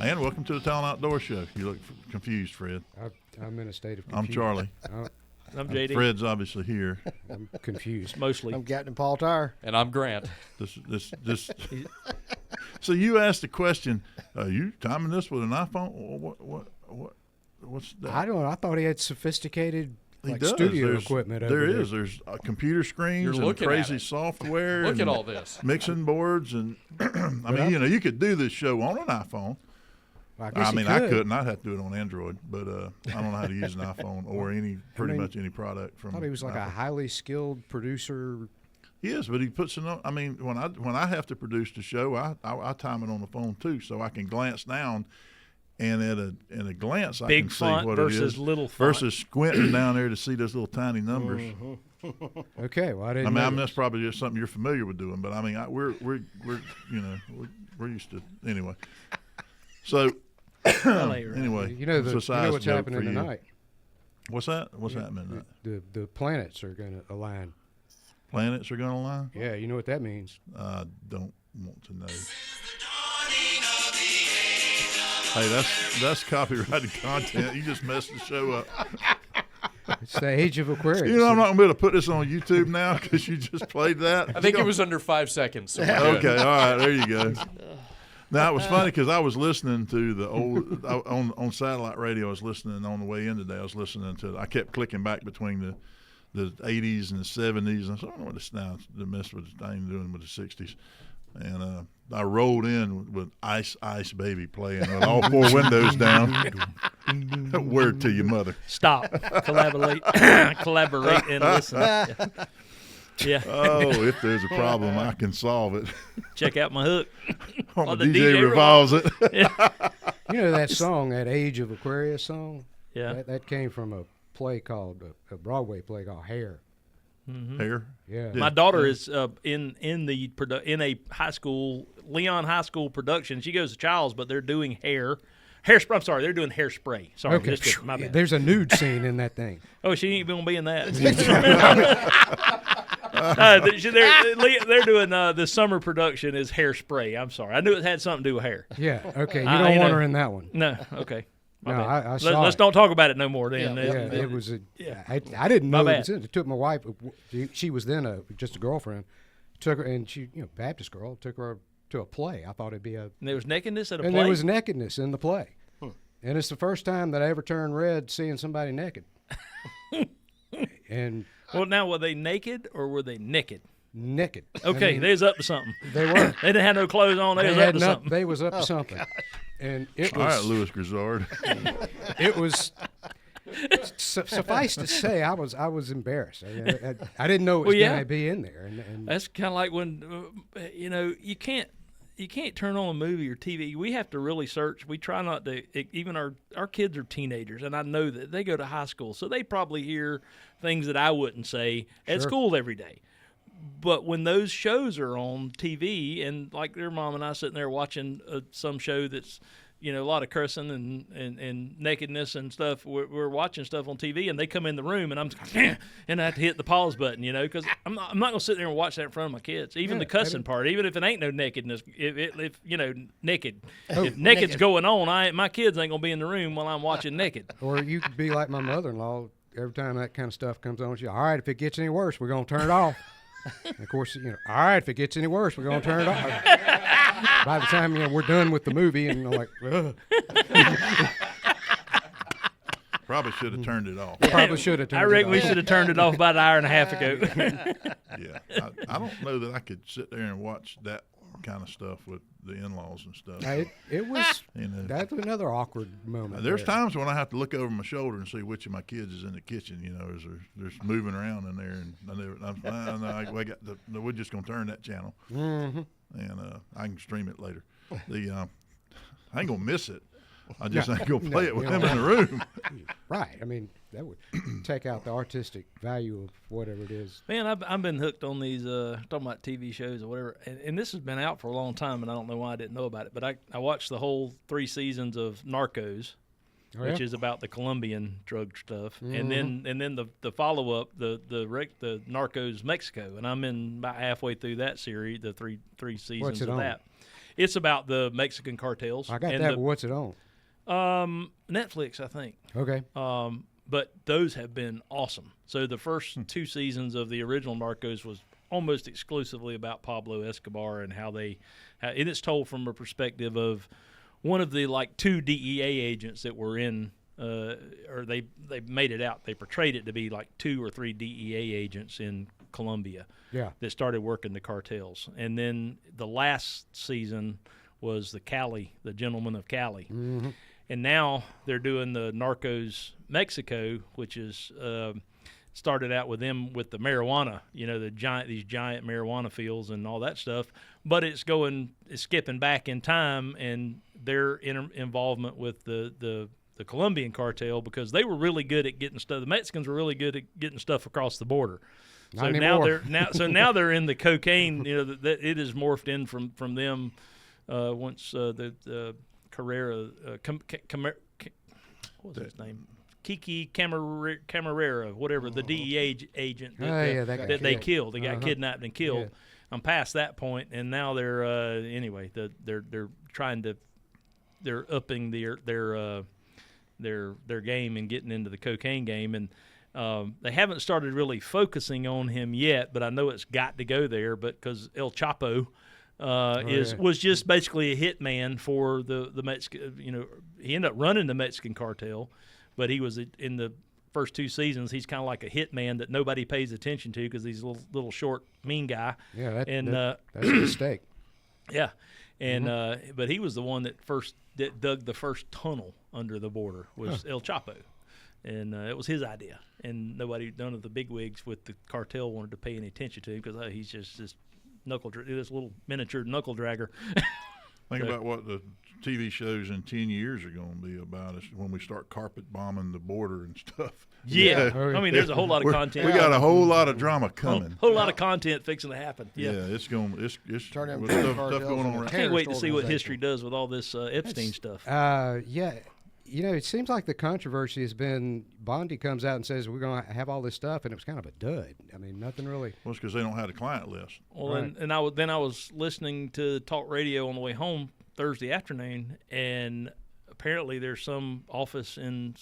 And welcome to the Talent Outdoor Show. You look confused, Fred. I'm in a state of I'm confusion. Charlie. I'm JD. Fred's obviously here. I'm confused. Mostly. I'm Captain Paul Tire. And I'm Grant. This. So you asked the question, you timing this with an iPhone? What's that? I don't know. I thought he had sophisticated He does. studio equipment over There there. is. There's computer screens You're and looking crazy at it. software. Look and at all this. mixing boards and I mean, you could do this show on an iPhone. I guess he I could. couldn't. I'd have to do it on Android, but I don't know how to use an iPhone or much any product from. I thought he was like Apple. a highly skilled producer. He is, but he puts it on. I mean, when I have to produce the show, I time it on the phone too, so I can glance down, and at a glance I Big can see font what versus it is little font. versus squinting down there to see those little tiny numbers. Okay, well I didn't. I mean, know that's probably just something you're familiar with doing, but I mean, we're used to anyway. So anyway, You know, it's a size what's joke happening for you. tonight. What's that? What's happening tonight? The planets are going to align. Planets are going to align? Yeah, you know what that means. I don't want to know. Hey, that's copyrighted content. You just messed the show up. It's the age of Aquarius. You know, I'm not going to be able to put this on YouTube now because you just played that. I think it was under 5 seconds. So Okay, all right, there you go. Now, it was funny because I was listening to the old on satellite radio. I was listening on the way in today. I was listening to. I kept clicking back between the 80s and the 70s. And I said, I don't know what this now. The mess with I ain't doing with the 60s. And I rolled in with Ice Ice Baby playing with all 4 windows down. Word to your mother. Stop. Collaborate and listen. Yeah. Oh, if there's a problem, I can solve it. Check out my hook. On the DJ revolves it. You know that song, that Age of Aquarius song? Yeah. That came from a play called, a Broadway play called Hair. Hair. Yeah. My daughter is in a high school, Leon High School production. She goes to Childs, but they're doing hairspray. I'm sorry, they're doing hairspray. Sorry, Okay. my bad. There's a nude scene in that thing. Oh, she ain't gonna be in that. They're doing the summer production is Hairspray. I'm sorry, I knew it had something to do with hair. Yeah. Okay. You don't want her in that one. No, okay. My No, bad. I saw Let's it. don't talk about it no more. Then Yeah, it was Yeah. I didn't know My it bad. was in it. It took my wife. She was then just a girlfriend. Took her, and she, Baptist girl, took her to a play. I thought it'd be a. And there was nakedness at a And play. there was nakedness in the play. And it's the first time that I ever turned red seeing somebody naked. And Well, now were they naked or were they naked? naked. Okay, I mean, they was up to something. they were. They didn't have no clothes on. They was up to something. They was up to something. And it All was. right, Louis Grizzard. It was. Suffice to say, I was embarrassed. I didn't know it was Well, yeah. going to be in there. And That's kind of like when you can't turn on a movie or TV. We have to really search. We try not to. Even our kids are teenagers, and I know that they go to high school, so they probably hear things that I wouldn't say at Sure. school every day. But when those shows are on TV, and like their mom and I sitting there watching some show that's a lot of cursing and nakedness and stuff, we're watching stuff on TV, and they come in the room, and I'm and I have to hit the pause button, because I'm not going to sit there and watch that in front of my kids. Even the cussing part, even if it ain't no nakedness, if naked, if naked's going on, my kids ain't going to be in the room while I'm watching naked. or you could be like my mother-in-law. Every time that kind of stuff comes on, she, all right, if it gets any worse, we're going to turn it off. And of course, all right, if it gets any worse, we're going to turn it off. By the time we're done with the movie, and I'm like, ugh. Probably should have turned it off. Probably should have turned I reckon it we off. should have turned it off about an hour and a half ago. Yeah, I don't know that I could sit there and watch that kind of stuff with the in-laws and stuff. It was, You know. that's another awkward moment. There's there. times when I have to look over my shoulder and see which of my kids is in the kitchen. As they're moving around in there, and we're just gonna turn that channel, and I can stream it later. I ain't gonna miss it. I just ain't gonna play it with them in the room. Right. I mean, that would take out the artistic value of whatever it is. Man, I've been hooked on these talking about TV shows or whatever, and this has been out for a long time, and I don't know why I didn't know about it. But I watched the whole 3 seasons of Narcos, which is about the Colombian drug stuff, and then the follow up, the Narcos Mexico, and I'm in about halfway through that series, the three seasons What's it of on? that. It's about the Mexican cartels. I got and that. But what's it on? Netflix, I think. Okay. But those have been awesome. So the first 2 seasons of the original Narcos was almost exclusively about Pablo Escobar and how and it's told from a perspective of one of the 2 DEA agents that were in, or they made it out. They portrayed it to be 2 or 3 DEA agents in Colombia that started working the cartels. And then the last season was the gentleman of Cali. Mm-hmm. And now they're doing the Narcos Mexico, which is started out with them with the marijuana, these giant marijuana fields and all that stuff. But it's skipping back in time and their involvement with the Colombian cartel, because they were really good at getting stuff. The Mexicans were really good at getting stuff across the border. So now they're in the cocaine. That it has morphed in from them once the Carrera, what was his name? Kiki Camarera, whatever, the DEA agent that they killed. They got kidnapped and killed. Yeah. I'm past that point, and now they're they're trying to upping their game and getting into the cocaine game, and they haven't started really focusing on him yet. But I know it's got to go there, but because El Chapo was just basically a hitman for the Mexican. He ended up running the Mexican cartel, but he was in the first 2 seasons. He's kind of like a hitman that nobody pays attention to because he's a little short, mean guy. Yeah, that's a mistake. Yeah, and but he was the one that dug the first tunnel under the border was El Chapo, and it was his idea. And none of the bigwigs with the cartel wanted to pay any attention to him because he's just this this little miniature knuckle dragger. Think about what the TV shows in 10 years are going to be about us when we start carpet bombing the border and stuff. Yeah. I mean, there's a whole lot of content. We got a whole lot of drama coming. Whole lot of content fixing to happen. Yeah, it's going. It's Turning with stuff going on. I can't wait to see what history does with all this Epstein stuff. It seems like the controversy has been Bondi comes out and says we're going to have all this stuff, and it was kind of a dud. I mean, nothing really. Well, it's because they don't have a client list. Well, right. and I was listening to talk radio on the way home Thursday afternoon, and apparently there's some office in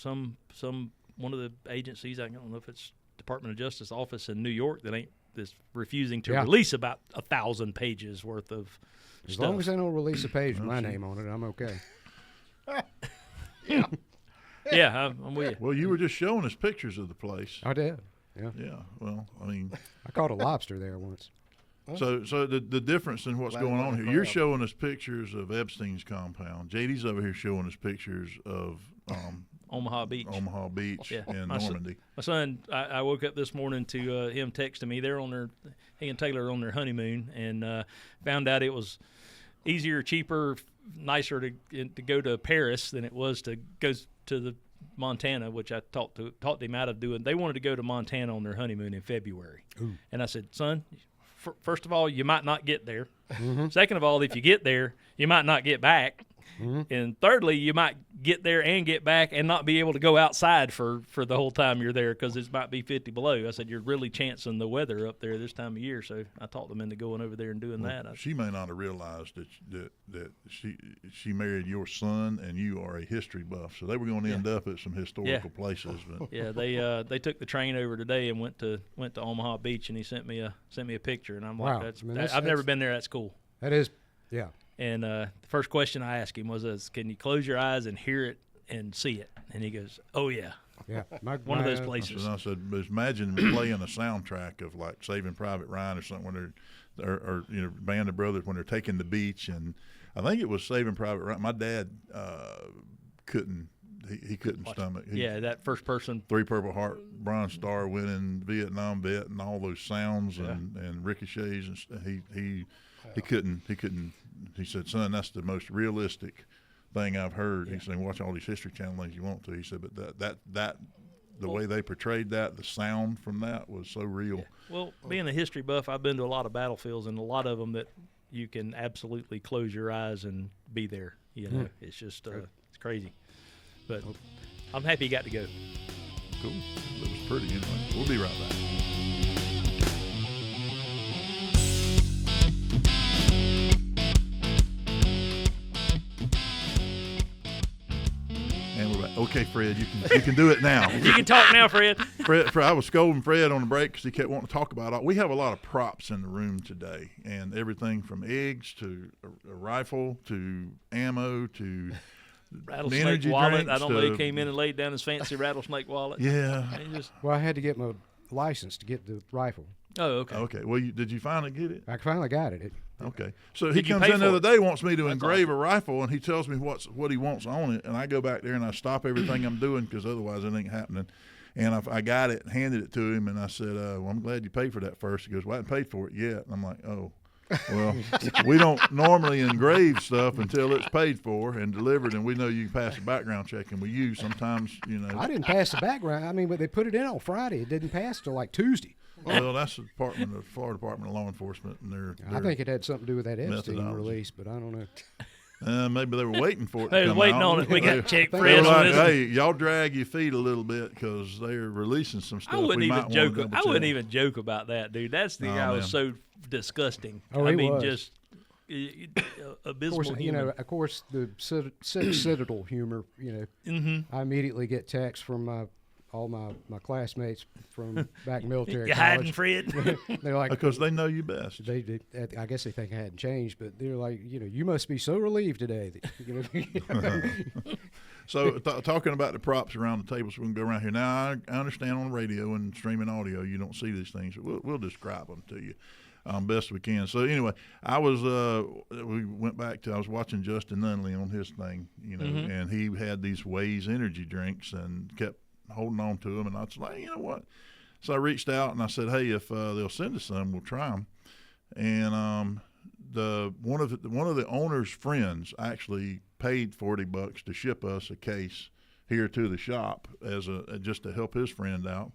one of the agencies. I don't know if it's Department of Justice office in New York that's refusing to release about 1,000 pages worth of stuff. As long as they don't release a page with my name on it, I'm okay. Yeah, I'm with you. Well, you were just showing us pictures of the place. I did. Yeah. Yeah. Well, I mean, I caught a lobster there once. So the difference in what's going on here, you're showing us pictures of Epstein's compound. JD's over here showing us pictures of Omaha Beach and Normandy. My son, I woke up this morning to him texting me. He and Taylor are on their honeymoon, and found out it was easier, cheaper, nicer to go to Paris than it was to go to the Montana, which I talked him out of doing. They wanted to go to Montana on their honeymoon in February. Ooh. And I said, son, first of all, you might not get there. Mm-hmm. Second of all, if you get there, you might not get back. Mm-hmm. And thirdly, you might get there and get back and not be able to go outside for the whole time you're there because it might be 50 below. I said, you're really chancing the weather up there this time of year. So I talked them into going over there and doing that. She may not have realized that she married your son and you are a history buff. So they were going to end up at some historical places. But. Yeah, they took the train over today and went to Omaha Beach, and he sent me a picture, and I'm like, I've never been there. That's cool. That is, yeah. And the first question I asked him was, can you close your eyes and hear it and see it? And he goes, oh, yeah. Yeah. One of those places. I said, imagine playing a soundtrack of like Saving Private Ryan or something when or Band of Brothers when they're taking the beach. And I think it was Saving Private Ryan. My dad couldn't. He couldn't stomach. That first person. 3 Purple Heart, Bronze Star winning Vietnam vet and all those sounds and ricochets. And he couldn't. He said, son, that's the most realistic thing I've heard. He said, watch all these History Channel things you want to. He said, but the way they portrayed that, the sound from that was so real. Yeah. Well, being a history buff, I've been to a lot of battlefields, and a lot of them that you can absolutely close your eyes and be there. It's just it's crazy. But I'm happy he got to go. Cool. That was pretty anyway. We'll be right back. Okay, Fred, you can do it now. You can talk now, Fred. Fred, I was scolding Fred on the break because he kept wanting to talk about it. We have a lot of props in the room today, and everything from eggs to a rifle to ammo to Rattlesnake energy wallet. drinks I don't know. He to- came in and laid down his fancy rattlesnake wallet. Yeah. And he just, Well, I had to get my license to get the rifle. oh, okay. Okay. Well, did you finally get it? I finally got it. Okay. So he Did you comes pay in the for other it? day, wants me to That's engrave a rifle, and he tells me what he wants on it, and I go back there and I stop everything I'm doing because otherwise it ain't happening. And I got it, handed it to him, and I said, well, I'm glad you paid for that first. He goes, well, I haven't paid for it yet. And I'm like, oh. Well, we don't normally engrave stuff until it's paid for and delivered, and we know you can pass a background check, and we use sometimes, I didn't pass the background. I mean, but they put it in on Friday. It didn't pass till like Tuesday. Well, that's the Florida Department of Law Enforcement, and I think it had something to do with that Epstein methodology. release, but I don't know. maybe they were waiting for it. They to was come waiting out. on it. We got to check They They Fred were on like, this. hey, y'all drag your feet a little bit because they're releasing some stuff. I wouldn't we even might joke. wanna I wouldn't double-check. even joke about that, dude. That's the No, guy was man. so disgusting. Oh, I he mean, was. just Of abysmal. course, human. of course, the citadel humor. Mm-hmm. I immediately get texts from all my classmates from back in military You college. hiding, Fred? They're like, Because they know you best. they I guess they think I hadn't changed, but they're like, you must be so relieved today. That, So talking about the props around the table, so we can go around here. Now, I understand on the radio and streaming audio you don't see these things. We'll describe them to you best we can. So anyway, we went back to, I was watching Justin Nunley on his thing, and he had these Waze energy drinks and kept holding on to them. And I was like, you know what? So I reached out and I said, hey, if they'll send us some, we'll try them. And one of the owner's friends actually paid $40 to ship us a case here to the shop as just to help his friend out.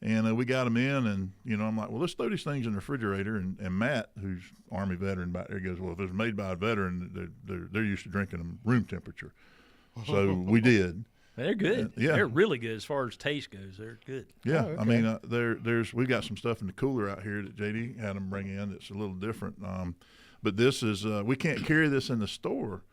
And we got them in, and I'm like, well, let's throw these things in the refrigerator. And Matt, who's Army veteran back there, goes, well, if it's made by a veteran, they're used to drinking them room temperature. So we did. They're good. Yeah. They're really good as far as taste goes. They're good. Yeah, Oh, okay. I mean, we got some stuff in the cooler out here that JD had them bring in that's a little different. But this is we can't carry this in the store.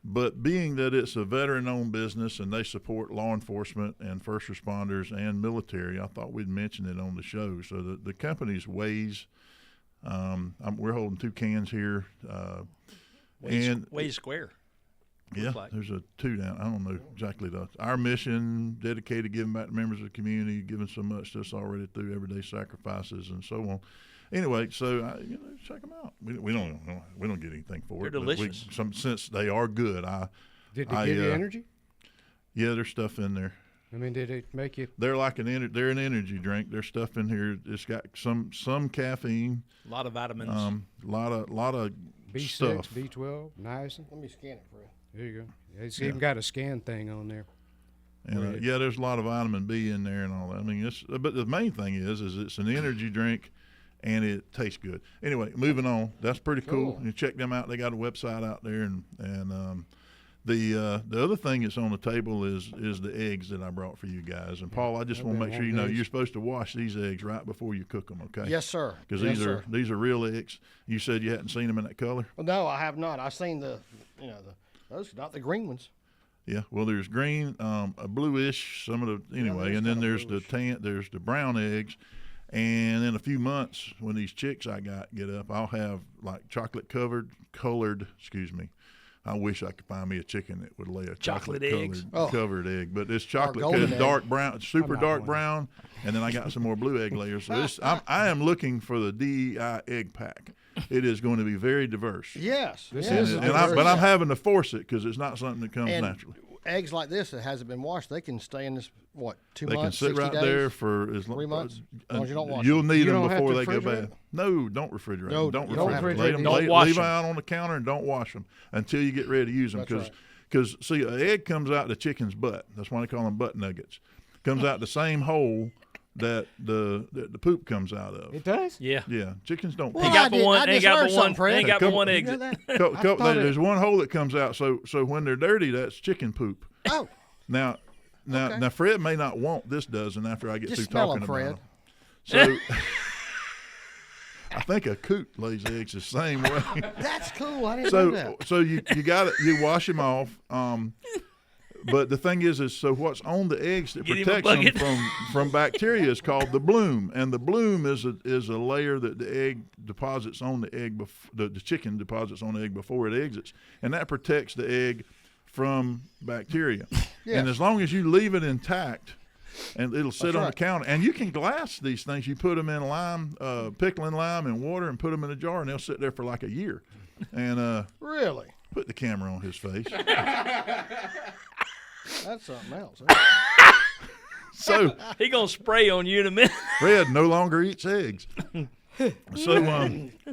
But being that it's a veteran-owned business and they support law enforcement and first responders and military, I thought we'd mention it on the show. So the company's Waze. We're holding 2 cans here. Waze Square. Yeah, like. there's a 2 down. I don't know exactly our mission, dedicated to giving back to members of the community, giving so much to us already through everyday sacrifices and so on. Anyway, so check them out. We don't get anything for They're it. delicious. Since they are good, did they give you energy? Yeah, there's stuff in there. I mean, did it make you? They're like they're an energy drink. There's stuff in here. It's got some caffeine, A lot of vitamins. lot of B6, stuff. B12, niacin. Let me scan it for you. There you go. It's even got a scan thing on there. And there's a lot of vitamin B in there and all that. I mean, but the main thing is it's an energy drink, and it tastes good. Anyway, moving on. That's pretty cool. You check them out. They got a website out there, and the other thing that's on the table is the eggs that I brought for you guys. And Paul, I just want to make sure you know you're supposed to wash these eggs right before you cook them. Okay? Yes, sir. Because Yes, these sir. are real eggs. You said you hadn't seen them in that color. Well, no, I have not. I've seen those, not the green ones. Yeah, well, there's green, a bluish, some of the anyway, and then there's the there's the brown eggs, and in a few months when these chicks I get up, I'll have like colored. I wish I could find me a chicken that would lay a Chocolate eggs. covered egg, but it's chocolate golden colored, egg. dark brown, super not dark one. brown, and then I got some more blue egg layers. So I am looking for the DEI egg pack. It is going to be very diverse. Yes. This yes. is But I'm having to force it because it's not something that comes And naturally. eggs like this that hasn't been washed, they can stay in this, 2 They months, can sit 60 right days? there for as long 3 months? As long as you don't wash You'll them. need You them don't have before to they go refrigerate bad. them? No, don't refrigerate No, them. Don't you don't refrigerate refrigerate them. them. Don't wash leave them. them out on the counter and don't wash them until you get ready to use them. That's right. Because see, an egg comes out the chicken's butt. That's why they call them butt nuggets. Comes out the same hole that the poop comes out of. It does? yeah. Yeah, chickens don't Well, poop. Ain't got I but did- one. I Ain't just got learned but one. something, Fred. Ain't got but one You exit. know that? thought There's one hole that comes out. So when they're dirty, that's chicken poop. Oh, Now, Okay. Fred may not want this dozen after I get Just through smell talking 'em, about Fred. them. So, I think a coot lays eggs the same way. that's cool. I didn't know that. So you got it. You wash them off. but the thing is so what's on the eggs that Get him a protects them bucket. from bacteria is called the bloom, and the bloom is a layer that the egg deposits on the egg, the chicken deposits on the egg before it exits, and that protects the egg from bacteria. Yes. And as long as you leave it intact, and it'll sit That's on the right. counter, and you can glass these things. You put them in lime, pickling lime and water, and put them in a jar, and they'll sit there for like a year. And Really? put the camera on his face. That's something else. Huh? So He gonna spray on you in a minute. Fred no longer eats eggs.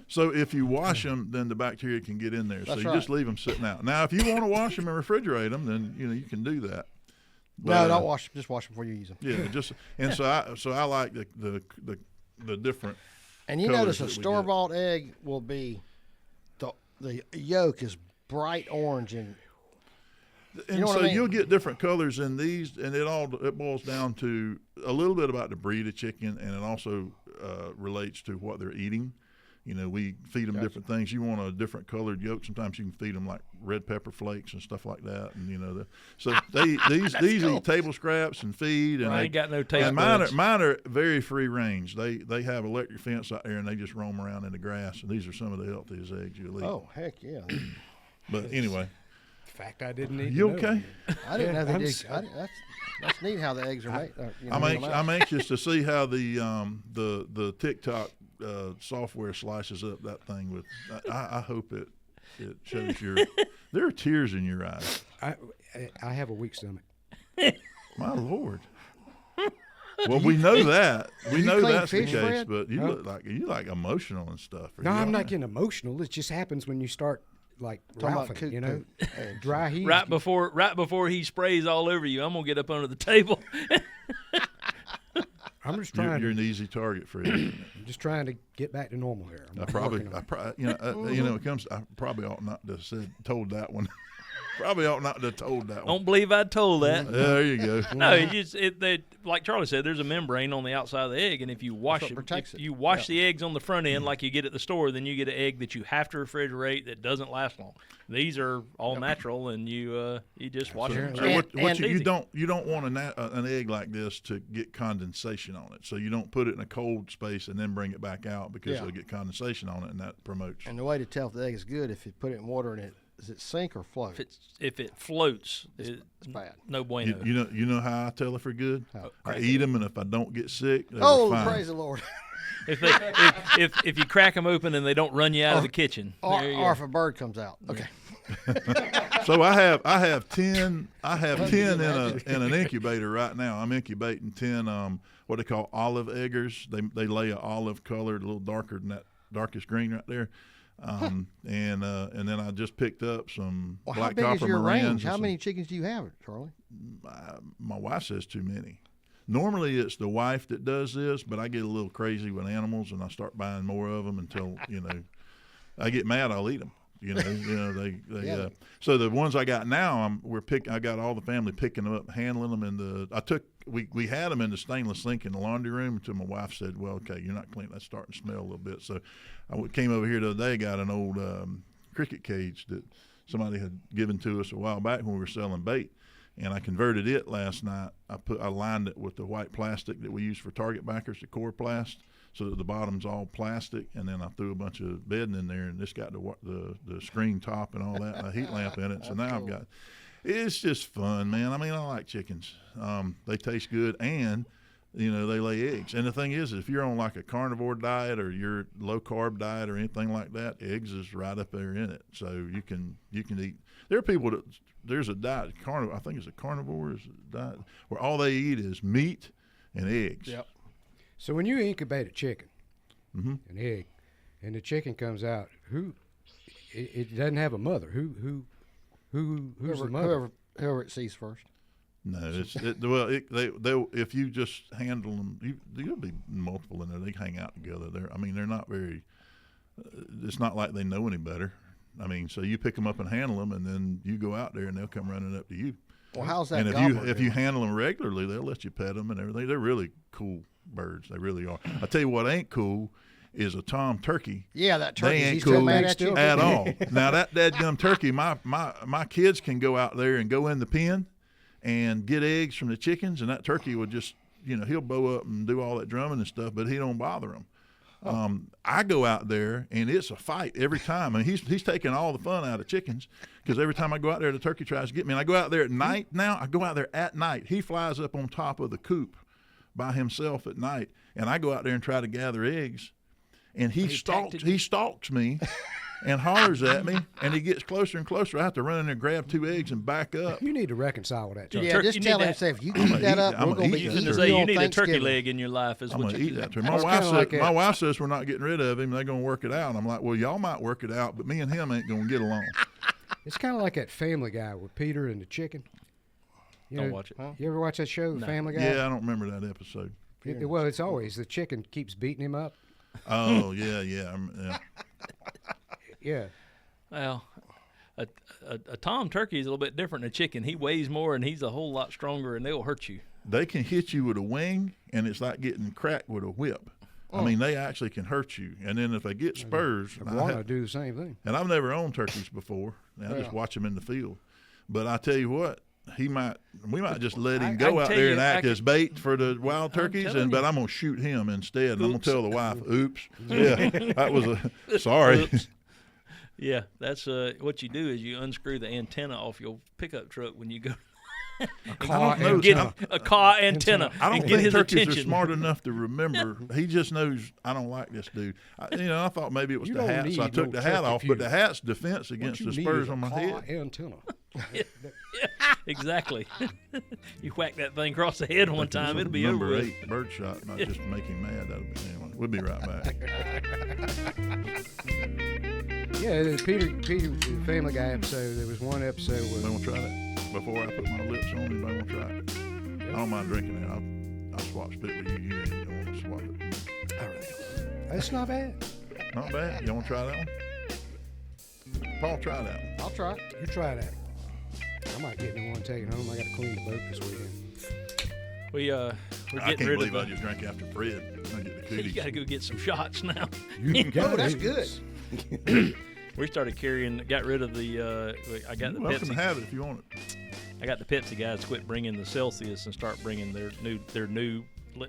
So if you wash them, then the bacteria can get in there. So That's you just leave them sitting out. Now, if you want to wash them and refrigerate them, then you can do that. No, But, don't wash. Just wash them before you use them. Yeah, so I like the different. And you colors notice that a we get. store-bought egg will be the yolk is bright orange and And know what so I mean? you'll get different colors in these, and it boils down to a little bit about the breed of chicken, and it also relates to what they're eating. We feed them different things. You want a different colored yolk. Sometimes you can feed them like red pepper flakes and stuff like that. And so these eat table scraps and feed. And I ain't got no taste and buds. mine are very free range. They have electric fence out there, and they just roam around in the grass. And these are some of the healthiest eggs you'll eat. oh heck yeah! But anyway, Fact I didn't need. you to know. okay? I didn't know they I'm did. s- That's neat how the eggs are made. I'm anxious to see how the TikTok software slices up that thing with. I hope it shows there are tears in your eyes. I have a weak stomach. My Lord. Well, we know that. We know clean that's the fish, case, Fred? but you Huh? look like emotional and stuff. Are No, you I'm all not right? getting emotional. It just happens when you start like Talking about ralphing, eggs. dry heat. Right before he sprays all over you, I'm gonna get up under the table. I'm just You're, trying. you're an easy target, Fred. I'm just trying to get back to normal here. I'm I probably, working on it. it comes. I probably ought not to have told that one. Probably ought not to have told that one. Don't believe I told that. There you go. No, like Charlie said, there's a membrane on the outside of the egg, and if you wash what it, protects if it. you wash the eggs on the front end like you get at the store, then you get an egg that you have to refrigerate that doesn't last long. These are all natural, and you just wash them. So what And you easy. don't want an egg like this to get condensation on it. So you don't put it in a cold space and then bring it back out because Yeah. it'll get condensation on it, and that promotes. And the way to tell if the egg is good, if you put it in water and does it sink or float? If it floats, It's bad. no bueno. You know how I tell if they're good? I crack eat them, and if I don't get sick, they're Oh, fine. praise the Lord! if you crack them open and they don't run you out of the kitchen, or, there you or go. if a bird comes out. Okay. So I have 10 in an incubator right now. I'm incubating 10 what they call olive eggers. They lay an olive colored, a little darker than that darkest green right there. And then I just picked up some Well, how black big is copper your Marans. range? and How some- many chickens do you have, Charlie? My wife says too many. Normally it's the wife that does this, but I get a little crazy with animals and I start buying more of them until I get mad. I'll eat them. So the ones I got now, I got all the family picking them up, handling them, we had them in the stainless sink in the laundry room until my wife said, "Well, okay, you're not clean. That's starting to smell a little bit." So I came over here the other day, got an old cricket cage that somebody had given to us a while back when we were selling bait, and I converted it last night. I lined it with the white plastic that we use for target backers, the core plast, so that the bottom's all plastic, and then I threw a bunch of bedding in there, and it's got the screen top and all that, and a heat lamp in it. So now I've got. It's just fun, man. I mean, I like chickens. They taste good, and they lay eggs. And the thing is, if you're on like a carnivore diet or you're low carb diet or anything like that, eggs is right up there in it. So you can eat. There are people that there's a diet carnivore. I think it's a carnivore diet where all they eat is meat and eggs. Yep. So when you incubate a chicken, Mm-hmm. an egg, and the chicken comes out, it doesn't have a mother. Who's the mother? Whoever it sees first. No, if you just handle them, there'll be multiple in there. They hang out together. They're not very. It's not like they know any better. I mean, so you pick them up and handle them, and then you go out there, and they'll come running up to you. Well, how's that? And if gobbler you doing? handle them regularly, they'll let you pet them and everything. They're really cool birds. They really are. I tell you what ain't cool is a tom turkey. Yeah, that turkey. They ain't He's still cool mad at you. at all. Now that dadgum turkey, my kids can go out there and go in the pen, and get eggs from the chickens, and that turkey would just, he'll bow up and do all that drumming and stuff, but he don't bother them. I go out there, and it's a fight every time. And he's taking all the fun out of chickens, because every time I go out there, the turkey tries to get me. And I go out there at night now. I go out there at night. He flies up on top of the coop by himself at night, and I go out there and try to gather eggs. And he stalks me and hollers at me, and he gets closer and closer. I have to run in there, grab 2 eggs, and back up. You need to reconcile with that. Yeah, just tell him, say, if you keep that up, we're going to be eating you need a turkey Thanksgiving. leg in your life. Is I'm what going to you eat do. that. My wife says we're not getting rid of him. They're going to work it out. I'm like, well, y'all might work it out, but me and him ain't going to get along. It's kind of like that Family Guy with Peter and the chicken. Don't watch it. Huh? You ever watch that show, The Family Guy? Yeah, I don't remember that episode. Well, it's always the chicken keeps beating him up. Oh, yeah. Yeah. Well, a tom turkey is a little bit different than a chicken. He weighs more, and he's a whole lot stronger, and they'll hurt you. They can hit you with a wing, and it's like getting cracked with a whip. I mean, they actually can hurt you. And then if they get spurs, Iguana do the same thing. and I've never owned turkeys before. I just watch them in the field. But I tell you what, we might just let him go out there and act as bait for the wild turkeys, but I'm gonna shoot him instead. And I'm gonna tell the wife, "Oops, yeah, that was sorry." Oops. Yeah, that's what you do is you unscrew the antenna off your pickup truck when you go. Get a car antenna. I don't and get think his turkeys attention. are smart enough to remember. He just knows I don't like this dude. I thought maybe it was You the don't hat, so I need took no the hat turkey off. fuse. But the hat's defense against the What you spurs need on my is a head. claw antenna. Exactly. You whack that thing across the head one time, it'll be Number over. 8 bird shot, not just make him mad. Anyway, we'll be right back. Yeah, the Peter, the Family Guy episode. There was one episode Anybody where want to try that before I put my lips on? Anybody want to try it? I don't mind drinking it. I'll swap spit with you. You ain't don't want to swap it. I really don't. It's not bad. Not bad. You want to try that one? Paul, try that one. I'll try it. You try that. I might get me one taken home. I got to clean the boat this weekend. We're I getting can't rid believe I of just drank after Fred. I get the cooties. You got to go get some shots now. Oh, that's good. We started got rid of the. I got the You're welcome Pepsi. to have it if you want it. I got the Pepsi guys quit bringing the Celsius and start bringing their new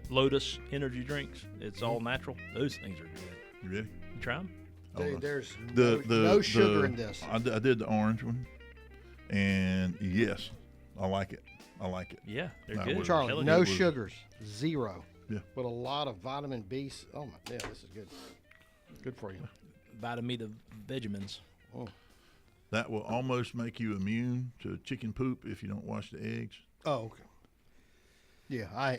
Lotus energy drinks. It's all natural. Those things are good. You ready? You try them? Dude, there's The no sugar in this. I did the orange one, and yes, I like it. Yeah, they're That good. was- Charlie, Telling no you. sugars, 0. Yeah. But a lot of vitamin B. Oh my, yeah, this is good. Good for you. Vitamin the Vegemins. That will almost make you immune to chicken poop if you don't wash the eggs. Oh, okay. Yeah,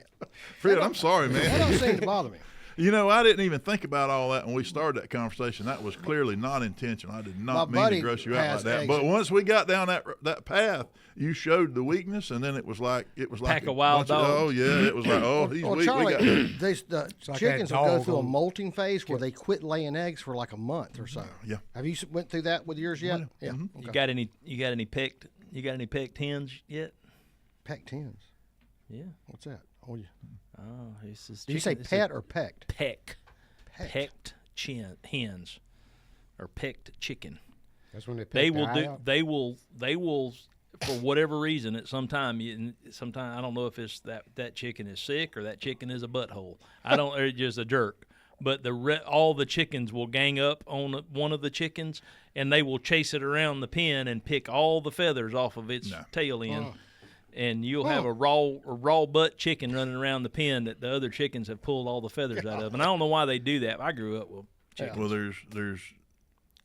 Fred, I'm sorry, that man. don't seem to bother me. I didn't even think about all that when we started that conversation. That was clearly not intentional. I did not My mean buddy to gross you out like has that. eggs. But once we got down that path, you showed the weakness, and then it was like Pack of wild bunch dogs. Oh yeah, it was like he's Well, weak. Charlie, We got the like chickens that will go dog through a on- molting phase where they quit laying eggs for like a month or so. Yeah. Have you went through that with yours yet? Yeah. Mm-hmm. You got any pecked hens yet? Pecked hens. Yeah. What's that? Oh, yeah. Oh, this is. Did you say pet or pecked? peck? Pecked hens, or pecked chicken. That's when they They peck will the eye do. out. They will. For whatever reason, at sometime I don't know if it's that chicken is sick or that chicken is a butthole. I don't. Or just a jerk. But all the chickens will gang up on one of the chickens, and they will chase it around the pen and pick all the feathers off of its tail end. And you'll have a raw butt chicken running around the pen that the other chickens have pulled all the feathers out of. And I don't know why they do that. I grew up with chickens, well, there's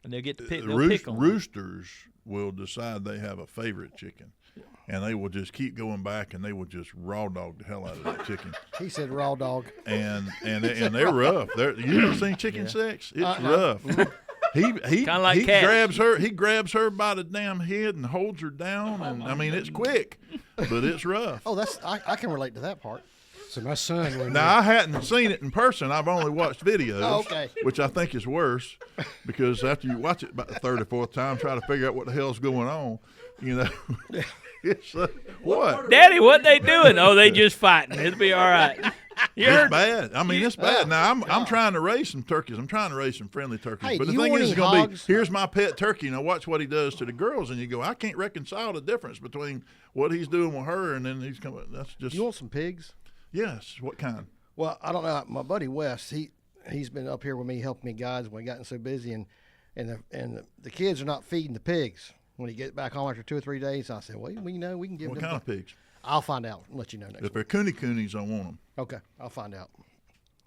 and they'll get to pick. They'll pick on them. roosters will decide they have a favorite chicken, and they will just keep going back, and they will just raw dog the hell out of that chicken. He said raw dog. and they're rough. You ever seen chicken sex? It's rough. He Kinda like he cats. grabs her by the damn head and holds her down, and I mean it's quick, but it's rough. Oh, I can relate to that part. So my son, when Now I hadn't seen it in person. I've only watched videos, Oh, okay. which I think is worse, because after you watch it about the third or fourth time, try to figure out what the hell's going on, it's what. Daddy, what they doing? Oh, they just fighting. It'll be all right. It's bad. I mean, it's bad. Now I'm trying to raise some turkeys. I'm trying to raise some friendly turkeys. Hey, but the you thing want is, any it's going to be, hogs? here's my pet turkey. Now watch what he does to the girls, and you go, I can't reconcile the difference between what he's doing with her and then he's coming. That's just You want some pigs? yes. What kind? Well, I don't know. My buddy Wes, he's been up here with me helping me guides when we gotten so busy, and the kids are not feeding the pigs. When he get back home after 2 or 3 days, I said, well, we can give What them. kind of pigs? I'll find out and let you know next If week. they're coonies, I want them. Okay, I'll find out.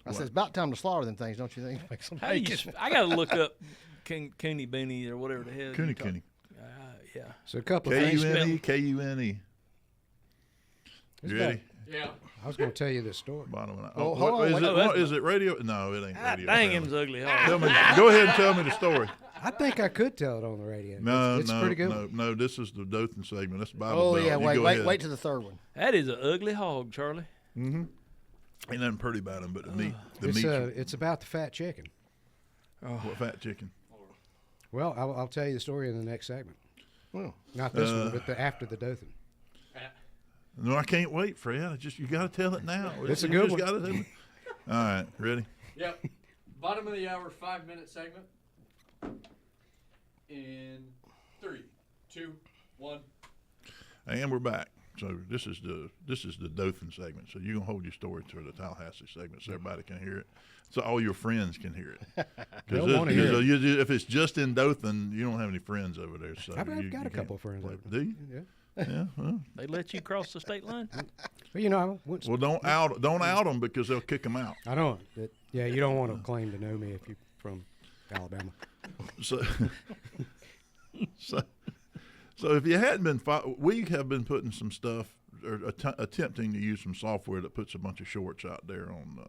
I said, it's about time to slaughter them things, don't you think? Make some How do you bacon. I got to look up Cooney Booney or whatever the hell. Cooney. Yeah. So a couple of things. K-U-N-E. It's You about- ready? Yeah. I was going to tell you this story. Bottom of that. Well, Oh, hold what, on, is, wait. it, what, is it radio? No, it ain't Ah, radio. dang, Family. him's ugly. Tell me, go ahead and tell me the story. I think I could tell it on the radio. No, it's pretty good. no. This is the Dothan segment. That's Bible Oh, Belt. yeah, You go ahead. wait to the third one. That is an ugly hog, Charlie. Ain't nothing pretty about him, but the meat. The It's, meat. it's about the fat chicken. What fat chicken? Well, I'll tell you the story in the next segment. Well, Not this one, but after the Dothan. No, I can't wait, Fred. You got to tell it now. It's a You good just one. gotta tell it. All right, ready? Yep. Bottom of the hour, 5-minute segment. In 3, 2, 1. And we're back. So this is the Dothan segment. So you're gonna hold your story to the Tallahassee segment, so everybody can hear it, so all your friends can hear it. They'll wanna hear it. If it's just in Dothan, you don't have any friends over there. So I've you got a can't couple of friends play. over Do you? Yeah. Yeah. Well, They let you cross the state line? But, you know, once, well, don't out them because they'll kick them out. I don't. Yeah, you don't want to claim to know me if you're from Alabama. So, so if you hadn't been, we have been putting some stuff or attempting to use some software that puts a bunch of shorts out there on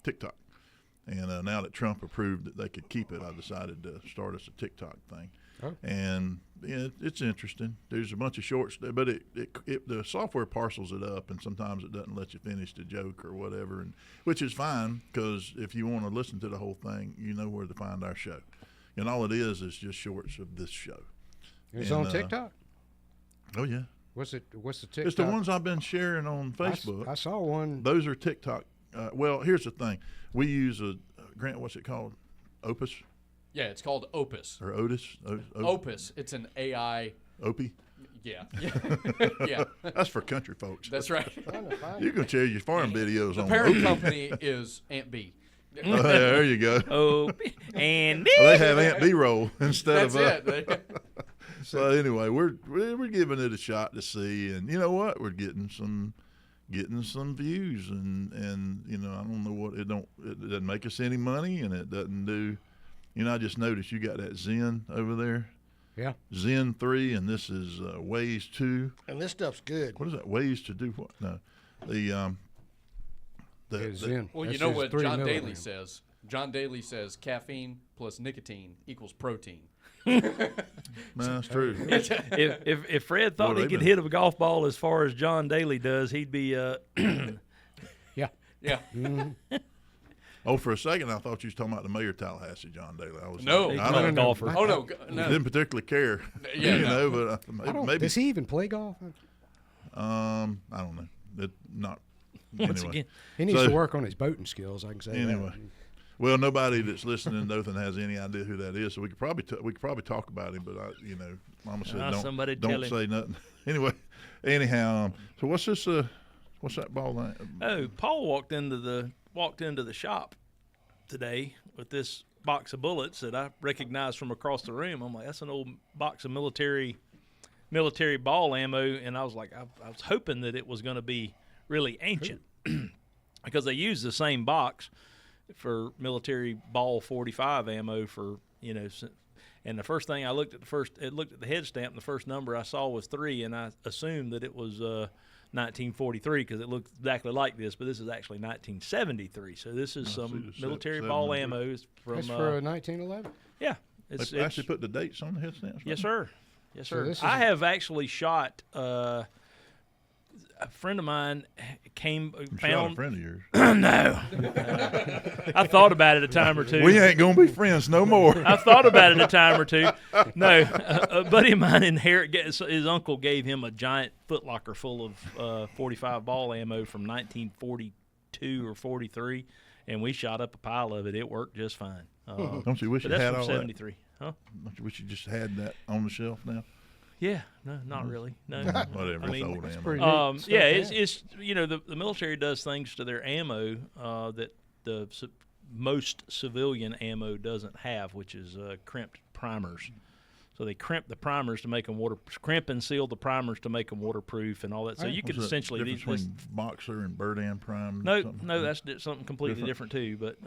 TikTok. And now that Trump approved that they could keep it, I decided to start us a TikTok thing. Oh. And it's interesting. There's a bunch of shorts there, but the software parcels it up, and sometimes it doesn't let you finish the joke or whatever, and which is fine because if you want to listen to the whole thing, you know where to find our show. And all it is just shorts of this show. It's And, on TikTok. Oh yeah, What's the TikTok? it's the ones I've been sharing on Facebook. I saw one. Those are TikTok. Well, here's the thing: we use Grant. What's it called? Opus Yeah, it's called Opus. or Otis? Opus. It's an AI. Opie. Yeah. Yeah. That's for country folks. That's right. You can share your farm videos The on parent Opie. company is Aunt B. Oh, there you go. Oh, and Well, they have Aunt B roll instead That's of it. So anyway, we're giving it a shot to see, and you know what? We're getting some views, and you know, I don't know what it doesn't make us any money, and it doesn't do. You know, I just noticed you got that Zen over there. Yeah. Zen 3, and this is Ways 2. and this stuff's good. What is that? Ways to do what? No, Is in. Well, you That's know his what 3 John Daly milligrams. says. John Daly says caffeine plus nicotine equals protein. that's true. if Fred thought Boy, he they could been- hit a golf ball as far as John Daly does, he'd be Yeah. Yeah. Oh, for a second, I thought you was talking about the mayor of Tallahassee, John Daly. I was No. I he's don't, not a no. golfer. Oh no, no. didn't particularly care. Yeah, you no. know, but maybe Does he even play golf? I don't know. Not Once anyway. again, He needs So- to work on his boating skills. I can say Anyway. that. Well, nobody that's listening in Dothan has any idea who that is, so we could probably talk about him, but Mama said somebody tell don't him. say nothing. Anyway, anyhow, so what's this? What's that ball line? oh, Paul walked into the shop today with this box of bullets that I recognized from across the room. I'm like, that's an old box of military ball ammo, and I was like, I was hoping that it was going to be really ancient because they use the same box for military ball 45 ammo for, you know, and the first thing I looked at the head stamp, and the first number I saw was 3, and I assumed that it was 1943 because it looked exactly like this, but this is actually 1973. So this is see some the military 7 ball number. ammo from That's for 1911. yeah. They actually put the dates on the head stamps. Yes, sir. Yes, So sir. this is- I have actually shot. A friend of mine Shot a found. friend of yours. No, I thought about it a time or two. We ain't gonna be friends no more. I thought about it a time or two. No, a buddy of mine his uncle gave him a giant footlocker full of 45 ball ammo from 1942 42 or 43, and we shot up a pile of it. It worked just fine. Don't you wish But you that's had from all 73, huh? that? Don't you wish you just had that on the shelf now? Yeah, no, not really. No. Whatever. I mean, it's old ammo. pretty neat. Yeah, Stuff it's the military does things to their ammo that the most civilian ammo doesn't have, which is crimped primers. So they crimp the primers to make them crimp and seal the primers to make them waterproof and all that. So you could What's that essentially difference between Boxer and Birdan Prime? no, that's something completely different too. But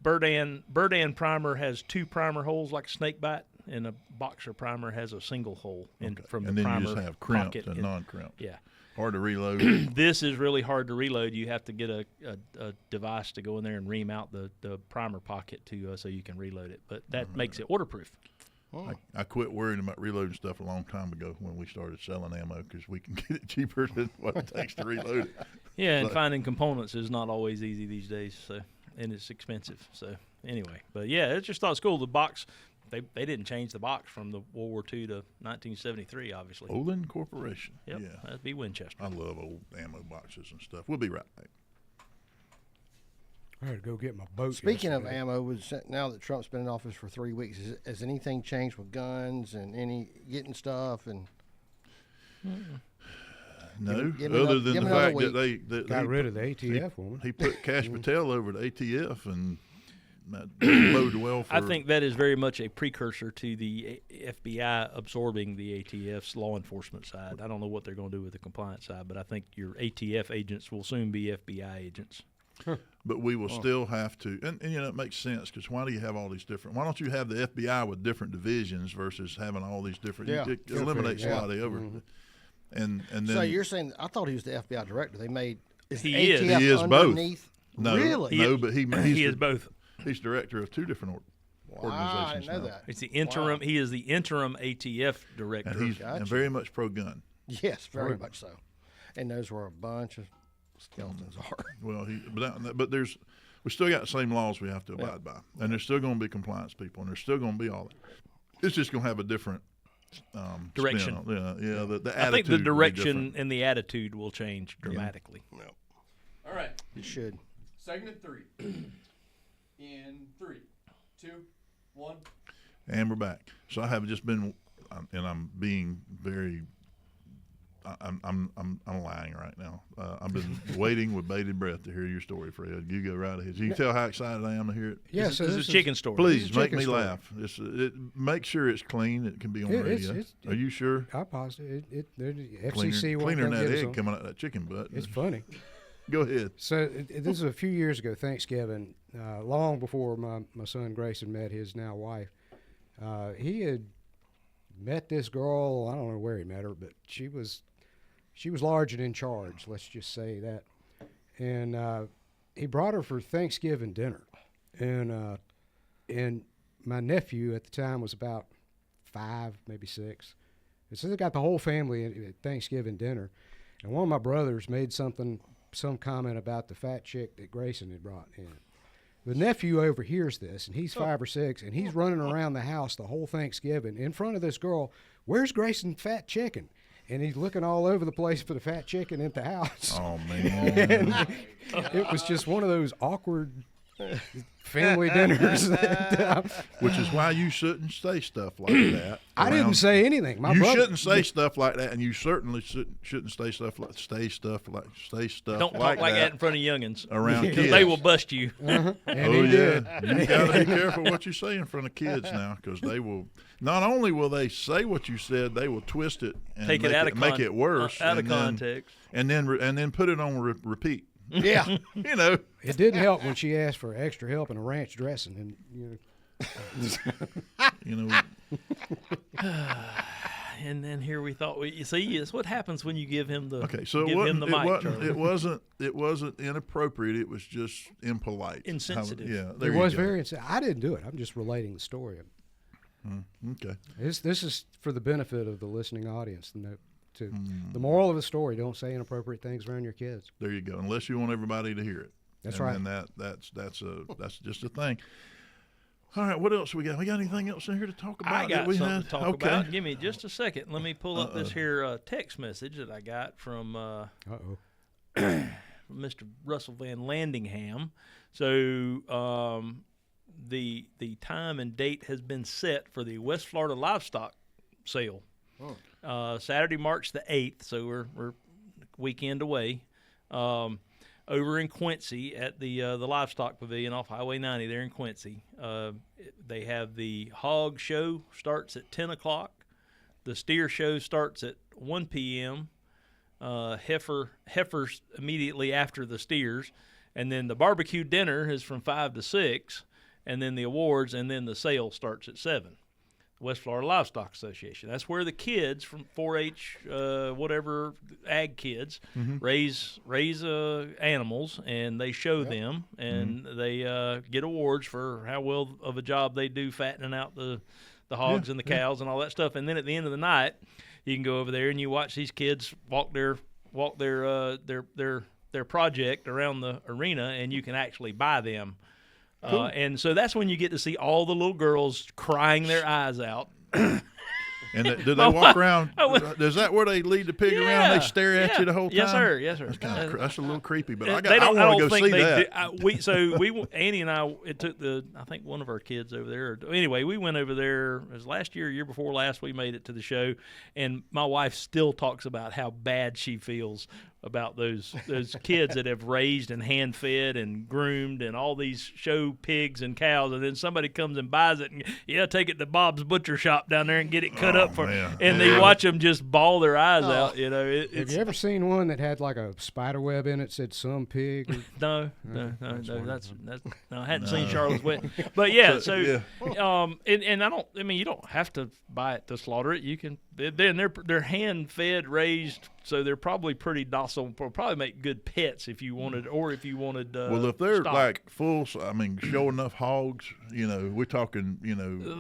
Birdan primer has 2 primer holes like a snake bite, and a Boxer primer has a single hole from and the then primer you just have crimped pocket. and non-crimped. Yeah. Hard to reload. This is really hard to reload. You have to get a device to go in there and ream out the primer pocket so you can reload it. But that makes it waterproof. I quit worrying about reloading stuff a long time ago when we started selling ammo because we can get it cheaper than what it takes to reload it. Yeah, and finding components is not always easy these days. And it's expensive. So anyway, but yeah, I just thought it was cool. The box, they didn't change the box from the World War II to 1973, obviously. Olin Corporation. Yep, Yeah. that'd be Winchester. I love old ammo boxes and stuff. We'll be right back. I had to go get my boat. Speaking yesterday. of ammo, now that Trump's been in office for 3 weeks, has anything changed with guns and getting stuff and? No, give me other another- than give the me another fact that got he rid of the ATF woman. He put Cash Patel over to ATF and that bode well for. I think that is very much a precursor to the FBI absorbing the ATF's law enforcement side. I don't know what they're going to do with the compliance side, but I think your ATF agents will soon be FBI agents. But we will still have to, and it makes sense because why do you have all these different? Why don't you have the FBI with different divisions versus having all these different? Yeah. It eliminates a lot of over. And then So you're saying? I thought he was the FBI director. They made He the is. ATF He is both. underneath? no, Really? no, but he's He is both. He's director of 2 different Wow, I organizations didn't know now. that. It's the interim. He is the interim ATF director. And he's Gotcha. and very much pro gun. Yes, very much so. And those were a bunch of skeletons. Are. Well, but we still got the same laws we have to abide by, and there's still going to be compliance people, and there's still going to be all that. It's just going to have a different Direction. spin on- yeah, the I think the attitude will be direction different. and the attitude will change dramatically. All right. It should. Segment 3. In 3, 2, 1. And we're back. So I have just been, and I'm being very. I'm lying right now. I've been waiting with bated breath to hear your story, Fred. You go right ahead. You can tell how excited I am to hear it. Yeah, This so is this a chicken story. Please a make chicken me story. laugh. Make sure it's clean. It can be on radio. it's- Are you sure? I paused it. The FCC won't Cleaner come than that get us egg on. coming out of that chicken butt. It's funny. Go ahead. So this is a few years ago, Thanksgiving, long before my son Grayson met his now wife. He had met this girl. I don't know where he met her, but she was large and in charge. Let's just say that. And he brought her for Thanksgiving dinner, and my nephew at the time was about 5, maybe 6. And so they got the whole family at Thanksgiving dinner. And one of my brothers made some comment about the fat chick that Grayson had brought in. The nephew overhears this, and he's 5 or 6, and he's running around the house the whole Thanksgiving in front of this girl. Where's Grayson's fat chicken? And he's looking all over the place for the fat chicken at the house. Oh man. And it was just one of those awkward family dinners. Which is why you shouldn't say stuff like that. I didn't around- say anything. My you brother, shouldn't say stuff like that, and you certainly shouldn't say stuff like Don't talk like that in front of youngins. around Because kids. they will bust you. and Oh he did. yeah, you got to be careful what you say in front of kids now, because they will. Not only will they say what you said, they will twist it and Take it out of make it worse, out of and then- context. and then put it on repeat. Yeah. You know, It didn't help when she asked for extra help in a ranch dressing, and you know. And then here we thought, you see, it's what happens when you give him the Okay, so give him the mic. Charlie. it wasn't inappropriate. It was just impolite, Insensitive. Yeah, it there you was go. very. I didn't do it. I'm just relating the story. Okay. This is for the benefit of the listening audience. The moral of the story: don't say inappropriate things around your kids. There you go. Unless you want everybody to hear it. That's and right. then that's just a thing. All right, what else we got? We got anything else in here to talk about? I got that we something had? to talk Okay. about. Give me just a second. Let me pull up this here text message that I got from Uh-oh. Mr. Russell Van Landingham. So the time and date has been set for the West Florida livestock sale. Saturday, March the 8th, so we're weekend away. Over in Quincy at the Livestock Pavilion off Highway 90 there in Quincy. They have the hog show starts at 10 o'clock. The steer show starts at 1 p.m. Heifers immediately after the steers. And then the barbecue dinner is from 5 to 6. And then the awards, and then the sale starts at 7. West Florida Livestock Association. That's where the kids from 4-H, whatever, ag kids, raise animals, and they show them, and they get awards for how well of a job they do fattening out the hogs and the cows and all that stuff. And then at the end of the night, you can go over there and you watch these kids walk their project around the arena, and you can actually buy them. Cool. And so that's when you get to see all the little girls crying their eyes out. And do they walk around? Is that where they lead the pig around? They stare at you the whole time? Yes, sir. Yes, sir. That's a little creepy, but I want to go see that. Andy and I, it took I think one of our kids over there. Anyway, we went over there. It was last year, year before last. We made it to the show, and my wife still talks about how bad she feels about those kids that have raised and hand fed and groomed and all these show pigs and cows, and then somebody comes and buys it and take it to Bob's butcher shop down there and get it cut up for, and they watch them just bawl their eyes out. You know, have you ever seen one that had like a spider web in it? Said some pig. No, that's no. I hadn't seen Charlotte's Web, but yeah. So, and I don't. I mean, you don't have to buy it to slaughter it. You can. They're hand fed, raised, so they're probably pretty docile. Probably make good pets if you wanted, or if you wanted. Well, if they're stock. like full, I mean, show enough hogs. We're talking.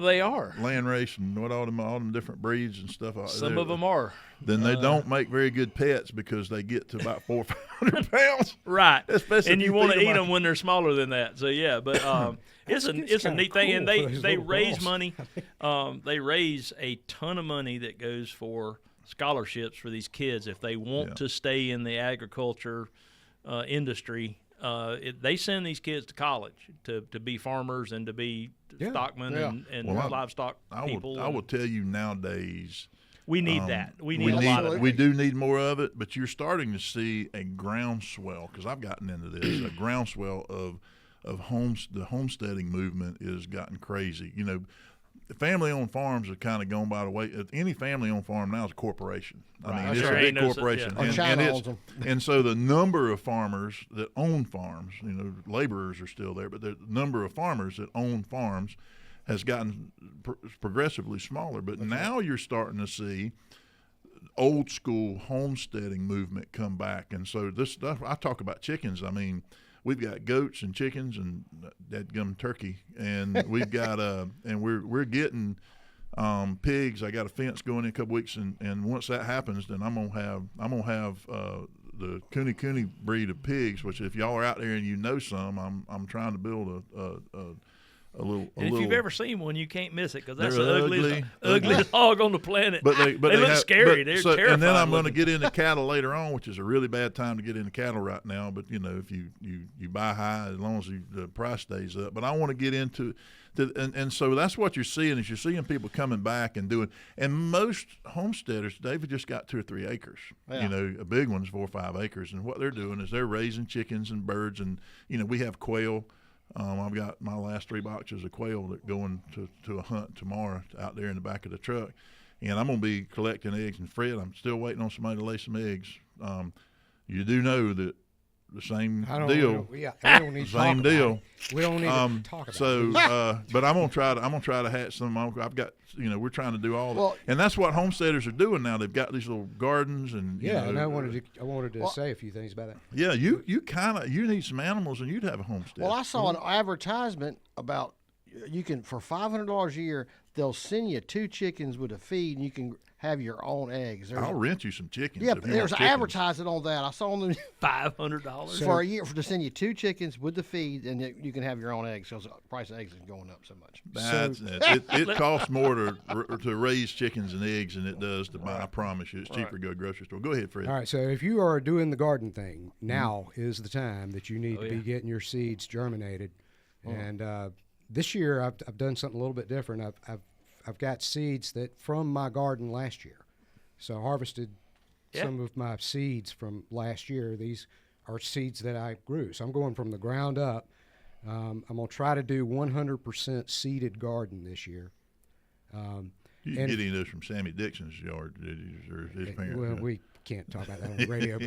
They are land race and all them different breeds and stuff. Some of them are. Then they don't make very good pets because they get to about 400 or 500 pounds. Right, especially and you want to eat them when they're smaller than that. So yeah, but it's a neat thing, and they raise money. They raise a ton of money that goes for scholarships for these kids if they want to stay in the agriculture industry. They send these kids to college to be farmers and to be stockmen and livestock people. I will tell you nowadays. We need that. We need a lot of it. We do need more of it, but you're starting to see a groundswell, because I've gotten into this, a groundswell of the homesteading movement has gotten crazy. Family-owned farms are kind of gone by the way. Any family-owned farm now is a corporation. I mean, it's a big corporation, and so the number of farmers that own farms, laborers are still there, but the number of farmers that own farms has gotten progressively smaller. But now you're starting to see old school homesteading movement come back, and so this stuff. I talk about chickens. I mean, we've got goats and chickens and dadgum turkey, and we've got and we're getting pigs. I got a fence going in a couple weeks, and once that happens, then I'm gonna have the Cooney breed of pigs. Which, if y'all are out there and some, I'm trying to build a little. If you've ever seen one, you can't miss it, because that's the ugliest hog on the planet. But they look scary. They're terrifying. And then I'm going to get into cattle later on, which is a really bad time to get into cattle right now. But if you buy high, as long as the price stays up. But I want to get into and so that's what you're seeing, is you're seeing people coming back and doing. And most homesteaders, they've just got 2 or 3 acres. Yeah. A big one's 4 or 5 acres, and what they're doing is they're raising chickens and birds, and we have quail. I've got my last 3 boxes of quail that going to a hunt tomorrow out there in the back of the truck, and I'm going to be collecting eggs. And Fred, I'm still waiting on somebody to lay some eggs. You do know that the same deal. We don't need same deal. We don't need to talk about so, but I'm gonna try to hatch some. I've got, we're trying to do all that, and that's what homesteaders are doing now. They've got these little gardens, and and I wanted to say a few things about that. Yeah, you need some animals, and you'd have a homestead. Well, I saw an advertisement about you can, for $500 a year, they'll send you 2 chickens with a feed, and you can have your own eggs. I'll rent you some chickens. Yeah, if you there's want chickens. advertising on that. I saw on the $500. for a year to send you 2 chickens with the feed, and you can have your own eggs because the price of eggs is going up so much. That's it. It costs more to raise chickens and eggs than it does to buy. I promise you, it's cheaper to go to the grocery store. Go ahead, Fred. All right, so if you are doing the garden thing, now is the time that you need to be getting your seeds germinated. And this year, I've done something a little bit different. I've got seeds that from my garden last year, so I harvested some of my seeds from last year. These are seeds that I grew, so I'm going from the ground up. I'm gonna try to do 100% seeded garden this year. And You get any of those from Sammy Dixon's yard, did you, or his parents? well, we can't talk about that on the radio.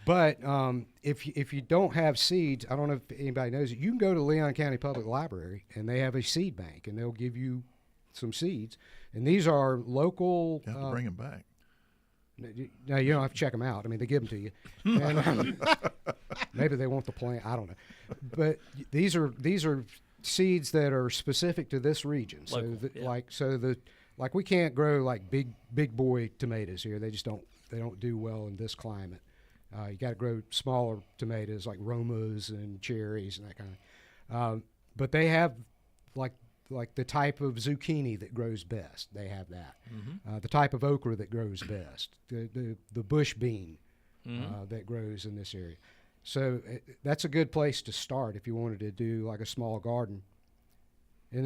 But if you don't have seeds, I don't know if anybody knows it. You can go to Leon County Public Library and they have a seed bank, and they'll give you some seeds. And these are local. You have to bring them back. No, you don't have to check them out. I mean, they give them to you. And, maybe they want the plant. I don't know. But these are seeds that are specific to this region. So Local, like we can't grow like big boy tomatoes here. They just don't do well in this climate. You got to grow smaller tomatoes like Romas and cherries and that kind of. But they have like the type of zucchini that grows best. They have that. The type of okra that grows best. The bush bean that grows in this area. So that's a good place to start if you wanted to do like a small garden. And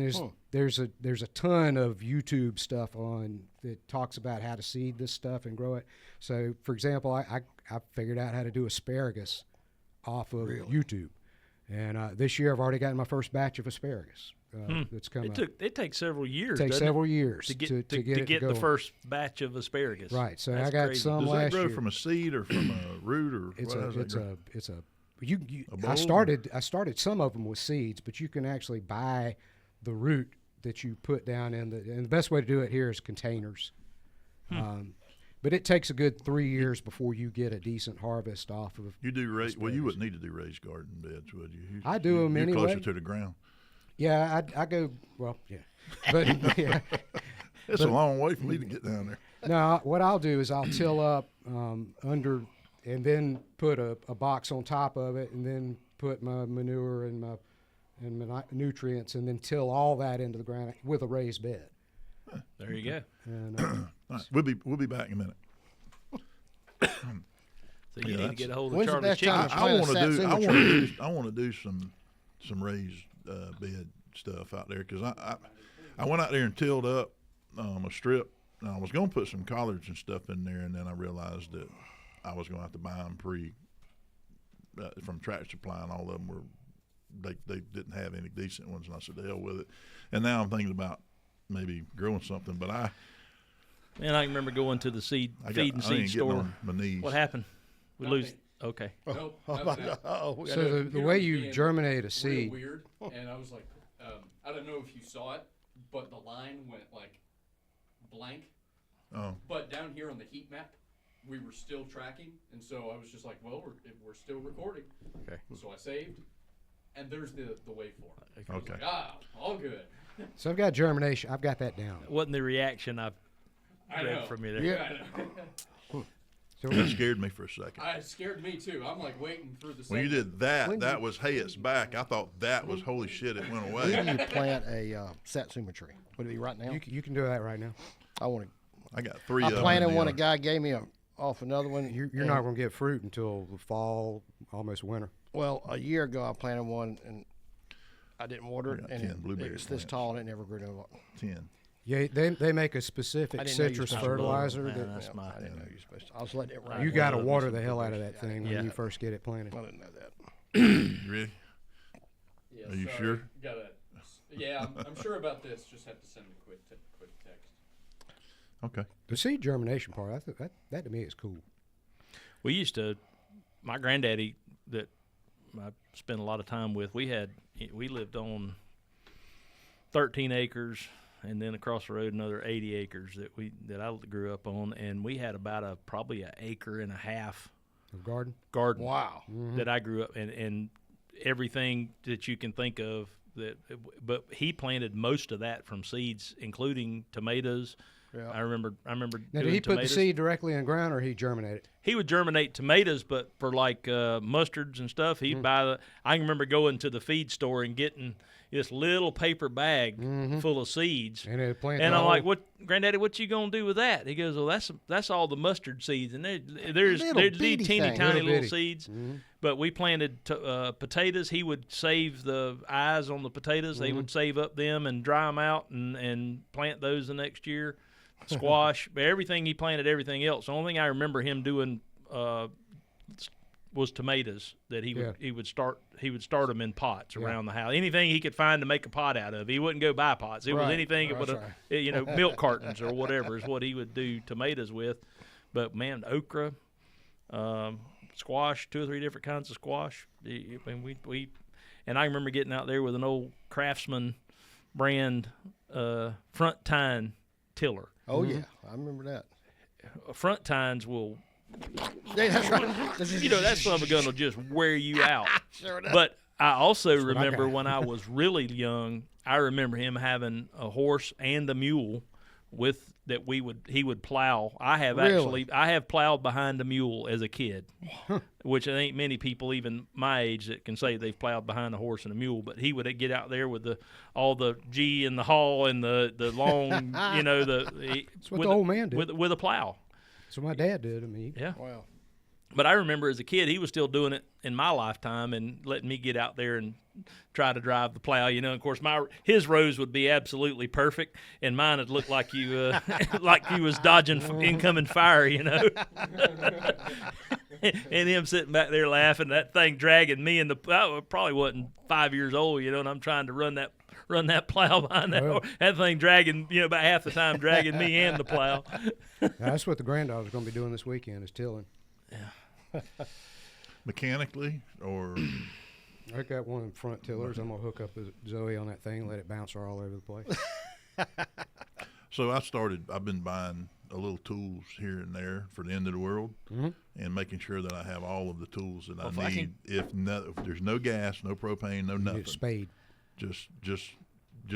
there's a ton of YouTube stuff on that talks about how to seed this stuff and grow it. So, for example, I figured out how to do asparagus off of YouTube, and this year I've already gotten my first batch of asparagus that's come up. It takes several years. It takes several years to get it the going. first batch of asparagus. Right. So That's I got crazy. some Does last that grow year. from a seed or from a root or It's what does that grow? I started some of them with seeds, but you can actually buy the root that you put down and the best way to do it here is containers. But it takes a good 3 years before you get a decent harvest off of. You do raised. Well, you wouldn't need to do raised garden beds, would you? I do them You're anyway. closer to the ground. Yeah, I go well. Yeah, but yeah. It's a long way for me to get down there. No, what I'll do is I'll till up under, and then put a box on top of it, and then put my manure and my nutrients, and then till all that into the ground with a raised bed. There you go. And All right, we'll be back in a minute. So you need to get a hold of When's the Charlie best time Chicken. to I want to do some raised bed stuff out there because I went out there and tilled up a strip. And I was going to put some collards and stuff in there, and then I realized that I was going to have to buy them from Tractor Supply, and all of them were they didn't have any decent ones, and I said, the hell with it. And now I'm thinking about maybe growing something, but I Man, I can remember going to the feed and seed store. On my knees. What happened? We lose. Okay. Nope. So the way you germinate a seed. Real weird, and I was like, I don't know if you saw it, but the line went like blank. Oh. But down here on the heat map, we were still tracking, and so I was just like, well, we're still recording. Okay. So I saved, and there's the waveform. I was Okay. like, all good. So I've got germination. I've got that down. Wasn't the reaction I I read know. from you there? Yeah, I know. So That scared me for a second. It scared me too. I'm like waiting through the. When you segment. did that, that was, hey, it's back. I thought that was, holy shit, it went when do away. you plant a satsuma tree? Would it be right now? you can do that right now. I want to. I got three I of them. planted in the one. A yard. guy gave me off another one. You're and- not going to get fruit until the fall, almost winter. Well, a year ago I planted one and I didn't water it, got and 10 it blueberry was this plants. tall and it never grew no. 10. Yeah, they make a specific I didn't know you citrus were supposed to fertilizer. Man, that that's my. I didn't know you were supposed to. I was letting it ride. you got to love me water some the hell out of blueberries. that thing Yeah. when you first get it planted. I didn't know that. You ready? Yeah, Are you sorry. sure? Yeah, I'm sure about this. Just have to send me a quick text. Okay. The seed germination part, I think that to me is cool. We used to, my granddaddy that I spent a lot of time with, we lived on 13 acres and then across the road another 80 acres that I grew up on, and we had about probably an acre and a half The garden. garden Wow. that I grew up and everything that you can think of but he planted most of that from seeds, including tomatoes. Yeah. I remember. Now, did doing he put the tomatoes. seed directly in the ground, or he germinated? He would germinate tomatoes, but for like mustards and stuff, he'd buy the. I can remember going to the feed store and getting this little paper bag full of seeds, And it planted. and I'm like, "What, Granddaddy? What you gonna do with that?" He goes, "Well, that's all the mustard seeds, and there's Little these bitty teeny things. tiny Little little bitty. seeds." But we planted potatoes. He would save the eyes on the potatoes. They would save up them and dry them out and plant those the next year. Squash, but everything he planted, everything else. The only thing I remember him doing was tomatoes. That he would start them in pots around the house. Anything he could find to make a pot out of. He wouldn't go buy pots. It was Right. anything That's with milk cartons or whatever is what he would do tomatoes with. But man, okra, squash, 2 or 3 different kinds of squash. And I remember getting out there with an old Craftsman brand front tine tiller. Oh yeah, I remember that. Front tines will, Yeah, that's right. that son of a gun will just wear you out. Sure does. But I also what I remember got. when I was really young, I remember him having a horse and a mule he would plow. I have plowed behind a mule as a kid, which there ain't many people even my age that can say they've plowed behind a horse and a mule. But he would get out there with all the G and the haul and the long, That's what the old man did. with a plow. That's what my dad did. I mean, Yeah. Wow. But I remember as a kid, he was still doing it in my lifetime and letting me get out there and try to drive the plow. Of course, his rows would be absolutely perfect, and mine would look like you was dodging incoming fire. And him sitting back there laughing, that thing dragging me in I probably wasn't 5 years old, and I'm trying to run that plow behind that thing dragging, about half the time dragging me and the plow. that's what the granddaughter's going to be doing this weekend is tilling. Mechanically, or I got one of them front tillers. I'm going to hook up Zoe on that thing and let it bounce her all over the place. so I've been buying a little tools here and there for the end of the world, and making sure that I have all of the tools that I need. If there's no gas, no propane, no You nothing, need a spade. just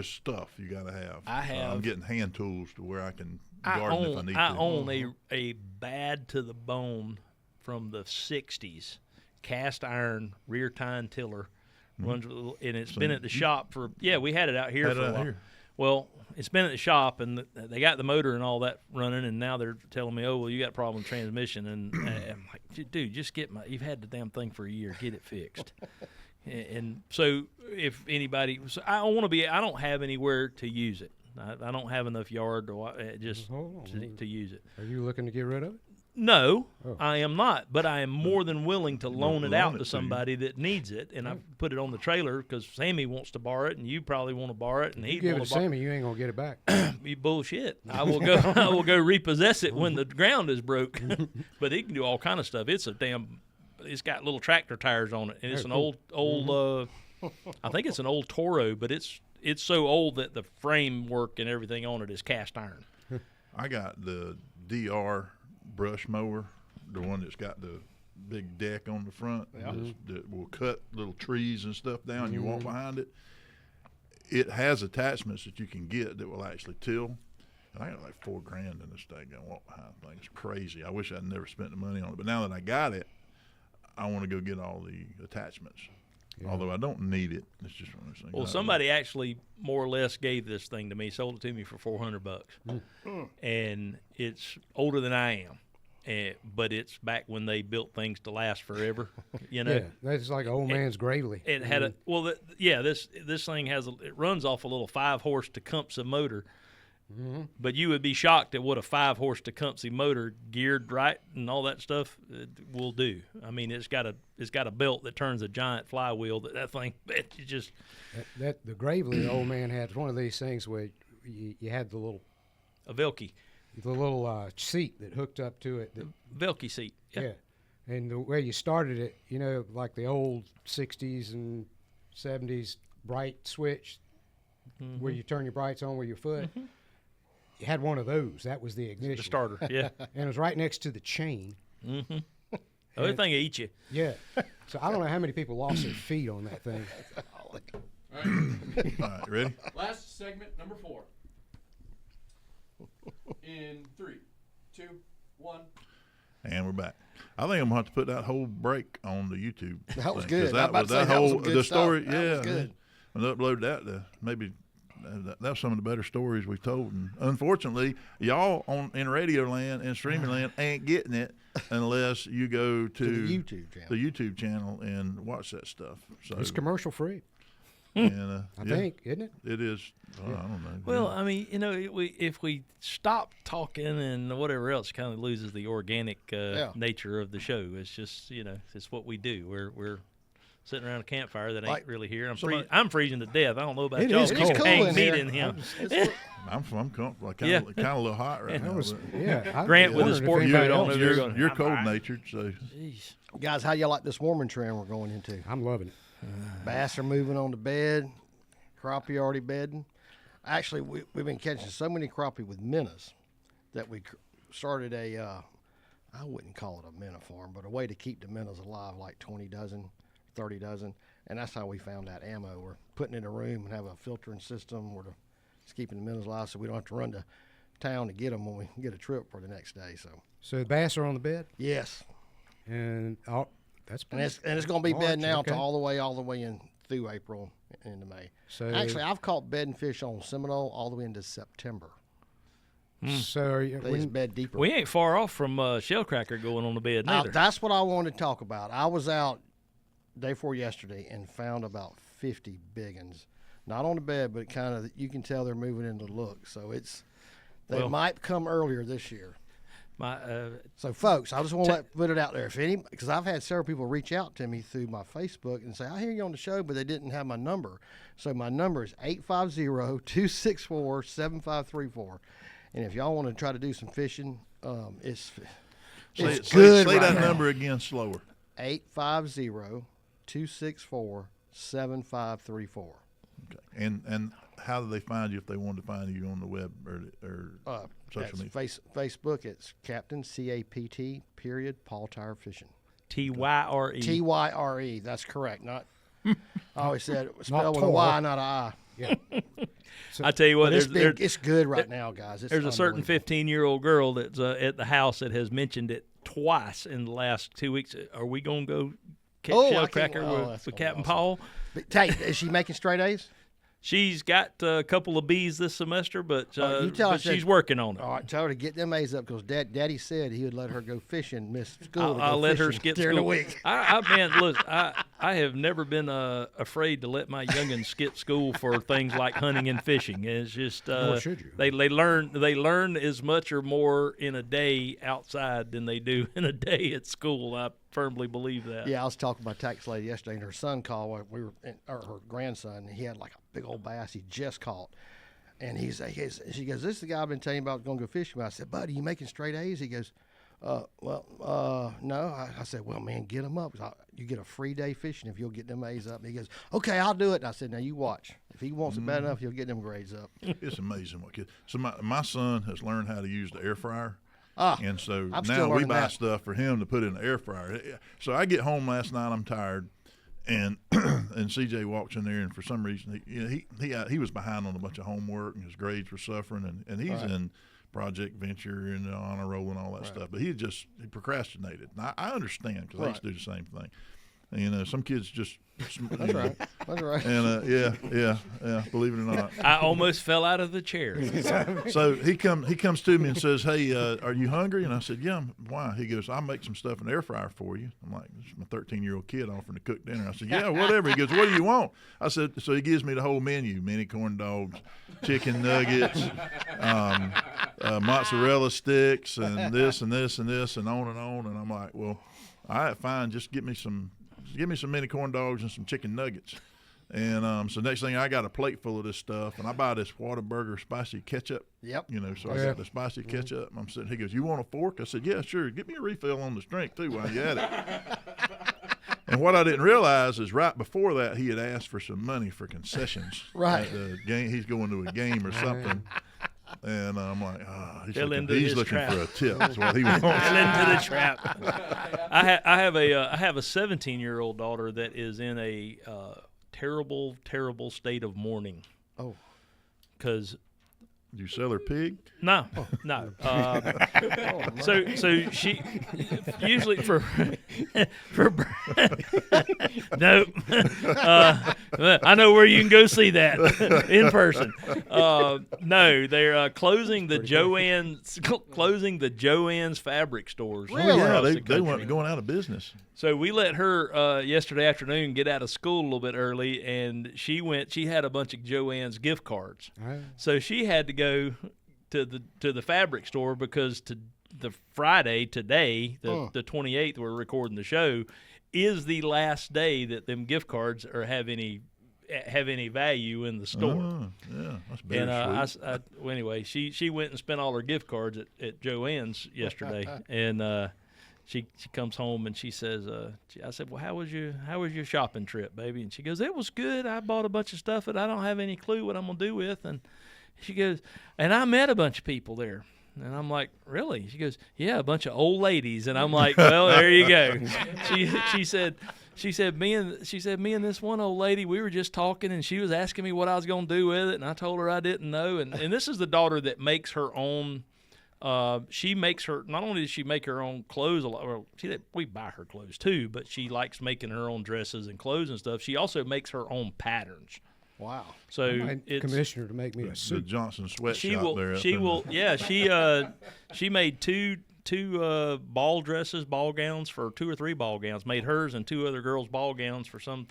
stuff you got to have. I'm I'm getting hand tools to where I can garden if I need to. I own a bad to the bone from the 60s cast iron rear tine tiller. Runs with, and it's been at the shop for, we had it out here for a while. Well, it's been at the shop, and they got the motor and all that running, and now they're telling me, oh, well, you got a problem with transmission. And I'm like, dude, just you've had the damn thing for a year. Get it fixed. And so if anybody, I don't have anywhere to use it. I don't have enough yard to use it. Are you looking to get rid of it? No, Oh. I am not. But I am more than willing to loan it loan out it to to somebody that needs it, and I put it on the trailer because Sammy wants to borrow it, and you probably want to borrow it, and You he give it want to to borrow. Sammy, you ain't going to get it back. Be bullshit. I will go repossess it when the ground is broke. But he can do all kind of stuff. It's got little tractor tires on it, and it's an old. I think it's an old Toro, but it's so old that the framework and everything on it is cast iron. I got the DR brush mower, the one that's got the big deck on the front that will cut little trees and stuff down. You walk behind it. It has attachments that you can get that will actually till. And I got like $4,000 in this thing. I walk behind the thing. It's crazy. I wish I'd never spent the money on it. But now that I got it, I want to go get all the attachments. Yeah. Although I don't need it. It's just one of those things. Well, somebody actually more or less gave this thing to me, sold it to me for $400. And it's older than I am. But it's back when they built things to last forever, Yeah, that's like an old man's Gravely. It had this thing it runs off a little 5-horse Tecumseh motor. But you would be shocked at what a 5-horse Tecumseh motor geared right and all that stuff will do. I mean, it's got a belt that turns a giant flywheel. That thing, it just The Gravely the old man had one of these things where you had the Velke seat that hooked up to it. Velke seat. Yeah, and the way you started it, like the old 60s and 70s bright switch, where you turn your brights on with your foot. You had one of those. That was the ignition. The starter, yeah. And it was right next to the chain. Everything will eat you. Yeah. So I don't know how many people lost their feet on that thing. All right. All right, ready? Last segment, number 4. In 3, 2, 1. And we're back. I think I'm gonna have to put that whole break on the YouTube. That was thing, 'cause good. I'm about to say, that was some good the stuff. story. That Yeah, was good. and upload that to maybe. That's some of the better stories we told, and unfortunately, y'all in radio land and streaming land ain't getting it unless you go to the YouTube channel. the YouTube channel and watch that stuff. So It's commercial free, and, I yeah, think, isn't it? it is. I don't know. Well, I mean, if we stop talking and whatever else, kind of loses the organic nature of the show. It's just it's what we do. We're sitting around a campfire that ain't Like- really here. Somebody- I'm freezing to death. I don't know about It y'all. is but cold. you It's can cool hang in meat here. in him. I'm comfortable. Yeah. Kind of a little hot right now. Yeah, Grant I with a wondered if sport anybody coat on else- over there You're, going, you're "I'm all right." cold-natured, so Jeez. Guys, how y'all like this warming trend we're going into? I'm loving it. Bass are moving on to bed. Crappie already bedding. Actually, we've been catching so many crappie with minnows that we started I wouldn't call it a minnow farm, but a way to keep the minnows alive, like 20 dozen, 30 dozen. And that's how we found that ammo. We're putting it in a room and have a filtering system where it's keeping the minnows alive so we don't have to run to town to get them when we get a trip for the next day. So the bass are on the bed, Yes. and that's And it's going to be March, bed now okay. to all the way in through April into May. So Actually, I've caught bedding fish on Seminole all the way into September. So are you, They just bed deeper. We ain't far off from Shellcracker going on the bed neither. That's what I wanted to talk about. I was out day before yesterday and found about 50 big uns. Not on the bed, but kind of you can tell they're moving into the look. So they Well- might come earlier this year. My So, folks, I just want to put it out there. Because I've had several people reach out to me through my Facebook and say, I hear you on the show, but they didn't have my number. So my number is 850-264-7534. And if y'all want to try to do some fishing, it's good say right that now. number again slower. 850-264-7534. Okay. And how do they find you if they wanted to find you on the web or social That's media? Facebook, it's Captain, C-A-P-T, period, Paul Tire Fishing. TYRE. T-Y-R-E, that's correct. Not, I always said it was spelled with a Tor. Y, not a I. yeah. I tell you what, But it's, there's it's good right now, guys. It's there's a certain unbelievable. 15-year-old girl that's at the house that has mentioned it twice in the last 2 weeks. Are we going to go catch Oh, I can't- Shellcracker oh, with that's gonna be Captain awesome. Paul? But, hey, is she making straight A's? She's got a couple of B's this semester, but, you tell her but that- she's working on it. All right, tell her to get them A's up because Daddy said he would let her go fishing, miss school. to I'll go let her fishing skip during school. the week. Man, look, I have never been afraid to let my youngins skip school for things like hunting and fishing. It's just Nor should you. They learn as much or more in a day outside than they do in a day at school. I firmly believe that. Yeah, I was talking to my tax lady yesterday, and her son called. We were, or her grandson, and he had like a big old bass he just caught. And she goes, "This is the guy I've been telling you about going to go fishing with." I said, "Buddy, you making straight A's?" He goes, no. I said, "Well, man, get them up. You get a free day fishing if you'll get them A's up." And he goes, "Okay, I'll do it." And I said, "Now you watch. If he wants it bad enough, he'll get them grades up." It's amazing what kids. So my son has learned how to use the air fryer. Ah, And so I'm still now we learning buy that. stuff for him to put in the air fryer. So I get home last night, I'm tired, and and CJ walks in there, and for some reason he was behind on a bunch of homework, and his grades were suffering, and he's in Project Venture and the honor roll and all that stuff. But he procrastinated. And I understand because I used to do the same thing. And some kids just That's right. That's right. And yeah, believe it or not. I almost fell out of the chair. So he comes to me and says, "Hey, are you hungry?" And I said, "Yeah." Why? He goes, "I'll make some stuff in the air fryer for you." I'm like, "This is my 13-year-old kid offering to cook dinner." I said, "Yeah, whatever." He goes, "What do you want?" I said, so he gives me the whole menu: mini corn dogs, chicken nuggets, mozzarella sticks, and this and this and this, and on and on. And I'm like, "Well, all right, fine. Just give me some mini corn dogs and some chicken nuggets." And so next thing I got a plate full of this stuff, and I buy this Whataburger spicy ketchup. Yep. So I got the spicy ketchup. I'm sitting. He goes, "You want a fork?" I said, "Yeah, sure. Get me a refill on the drink too while you at it." And what I didn't realize is right before that he had asked for some money for concessions. Right. At the game, he's going to a game or something. And I'm like, he's Fell looking, into he's his looking trap. for a tip. That's what he wants. Fell into the trap. I have a 17-year-old daughter that is in a terrible, terrible state of mourning. Oh. Because Did you sell her pig? no. So she usually for no. I know where you can go see that in person. No, they're closing the Joann's fabric stores. Really? Oh, yeah, across the they country. weren't going out of business. So we let her yesterday afternoon get out of school a little bit early, and she had a bunch of Joann's gift cards. So she had to go to the fabric store because the Friday today, the 28th, we're recording the show, is the last day that them gift cards have any value in the store. Oh, yeah, that's very And sweet. well, anyway, she went and spent all her gift cards at Joann's yesterday, and she comes home and she says, I said, well, how was your shopping trip, baby? And she goes, it was good. I bought a bunch of stuff that I don't have any clue what I'm gonna do with. And she goes, and I met a bunch of people there. And I'm like, really? She goes, yeah, a bunch of old ladies. And I'm like, well, there you go. She said me and this one old lady, we were just talking, and she was asking me what I was gonna do with it, and I told her I didn't know. And this is the daughter that makes her own. She makes her. Not only does she make her own clothes a lot. Well, we buy her clothes too, but she likes making her own dresses and clothes and stuff. She also makes her own patterns. Wow. So it's Commissioner to make me a The suit. Johnson she sweatshop will. there. She will. Yeah. She made two ball gowns for 2 or 3 ball gowns. Made hers and 2 other girls' ball gowns for some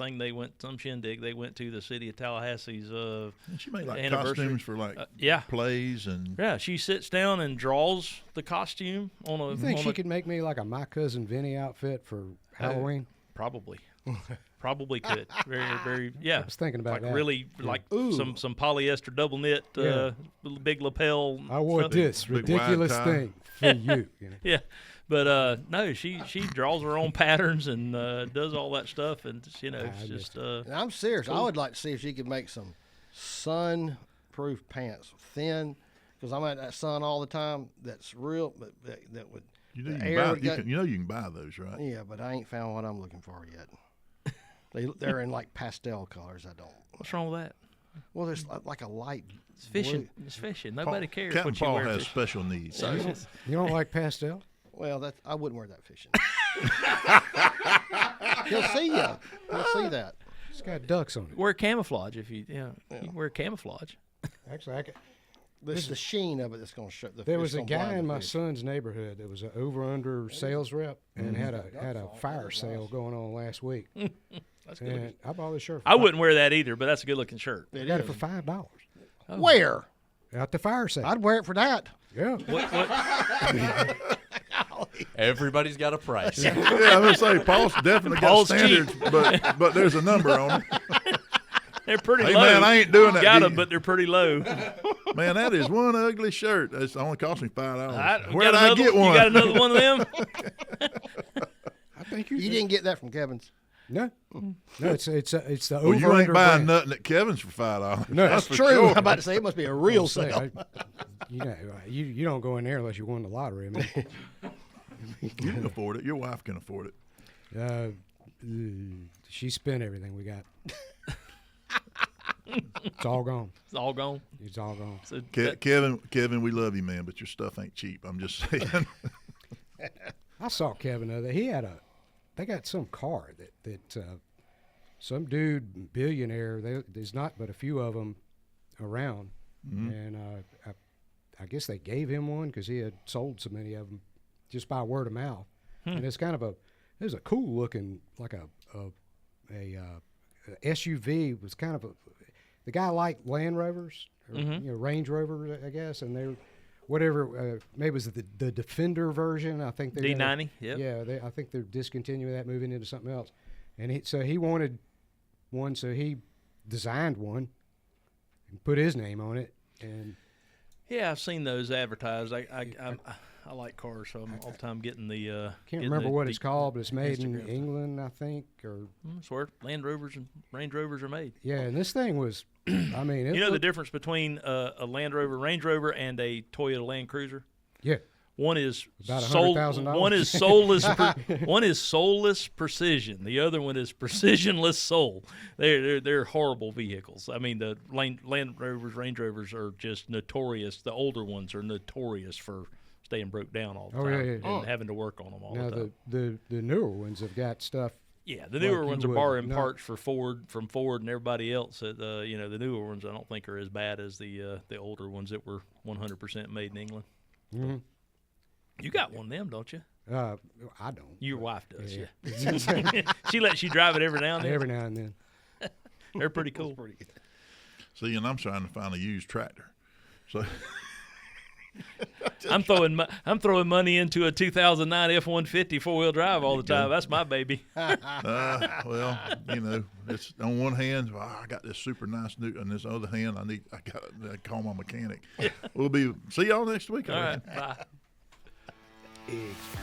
shindig they went to the city of Tallahassee's. And she made like anniversary. costumes for like Yeah. plays and. Yeah, she sits down and draws the costume on a. You think she could make me like a My Cousin Vinny outfit for Halloween? Probably. Probably could. Very, very, yeah. I was thinking about like that. really, like some polyester double knit, big lapel. I wore stuff. this big wide ridiculous tie. thing for you. You know? Yeah, but no, she draws her own patterns and does all that stuff, and it's just. And I'm serious. I would like to see if she could make some sun-proof pants, thin, because I'm at that sun all the time. That's real, but that would. You know the you air can buy. would get- You know you can buy those, right? Yeah, but I ain't found what I'm looking for yet. They're in like pastel colors. I don't. What's wrong with that? Well, there's like a light. It's fishing. blue. It's fishing. Nobody cares Captain what you Paul wear. has fishing. special needs. So it's just- You don't like pastel? Well, I wouldn't wear that fishing. He'll see you. He'll see that. It's got ducks on it. wear camouflage if you you can wear camouflage. Actually, It's the sheen of it that's going to show. there was a guy in my son's neighborhood that was an over-under sales rep and had a fire sale going on last week. That's good. And I bought this shirt. I wouldn't wear that either, but that's a good looking shirt. I got it for $5 Where? at the fire sale. I'd wear it for that. Yeah. Everybody's got a price. Yeah, I'm gonna say Paul's definitely got Paul's standards, but there's a number on it. They're pretty Hey low. man, I ain't doing that. Got to them, you. but they're pretty low. Man, that is one ugly shirt. It's only cost me $5. We Where got did I another- get one? You got another one of them? I think You didn't get that from Kevin's. No. No, it's the Well, you over-under ain't buying brand. nothing at Kevin's for $5. No, That's that's for True. sure. I'm about to say it must be a real Say, sale. you don't go in there unless you won the lottery. I mean, You can afford it. Your wife can afford it. she spent everything we got. It's all gone. It's all gone. It's all gone. So Kevin, we love you, man, but your stuff ain't cheap. I'm just saying. I saw Kevin the other. They got some car that some dude billionaire. There's not but a few of them around, and I guess they gave him one because he had sold so many of them just by word of mouth. And it's kind of it was a cool looking like a SUV. It was kind of the guy liked Land Rovers, or, Range Rovers, I guess, and they whatever maybe it was the Defender version. I think they D90. Yep. Yeah, I think they're discontinuing that, moving into something else. And he wanted one, so he designed one and put his name on it. And Yeah, I've seen those advertised. I like cars, so I'm all the time getting the. can't remember what it's called, but it's made in England, I think. Or That's where Land Rovers and Range Rovers are made. yeah, and this thing was, I mean, You know the difference between a Land Rover, Range Rover, and a Toyota Land Cruiser? Yeah, One is About $100,000. one is soulless. One is soulless precision. The other one is precisionless soul. They're horrible vehicles. I mean, the Land Rovers, Range Rovers are just notorious. The older ones are notorious for staying broke down all the time and having to work on them all the time. The newer ones have got stuff. Yeah, the newer like ones you are would borrowing not- parts from Ford and everybody else. The newer ones I don't think are as bad as the older ones that were 100% made in England. Mm-hmm. You got one of them, don't you? I don't. Your wife does, Yeah. yeah. She lets you drive it every now and then. Every now and then. They're pretty cool. See, and I'm trying to find a used tractor. So I'm throwing money into a 2009 F-150 4-wheel drive all the time. That's my baby. well, it's on one hand, I got this super nice new, and this other hand, I got to call my mechanic. We'll see y'all next week. All right, bye. Eggs.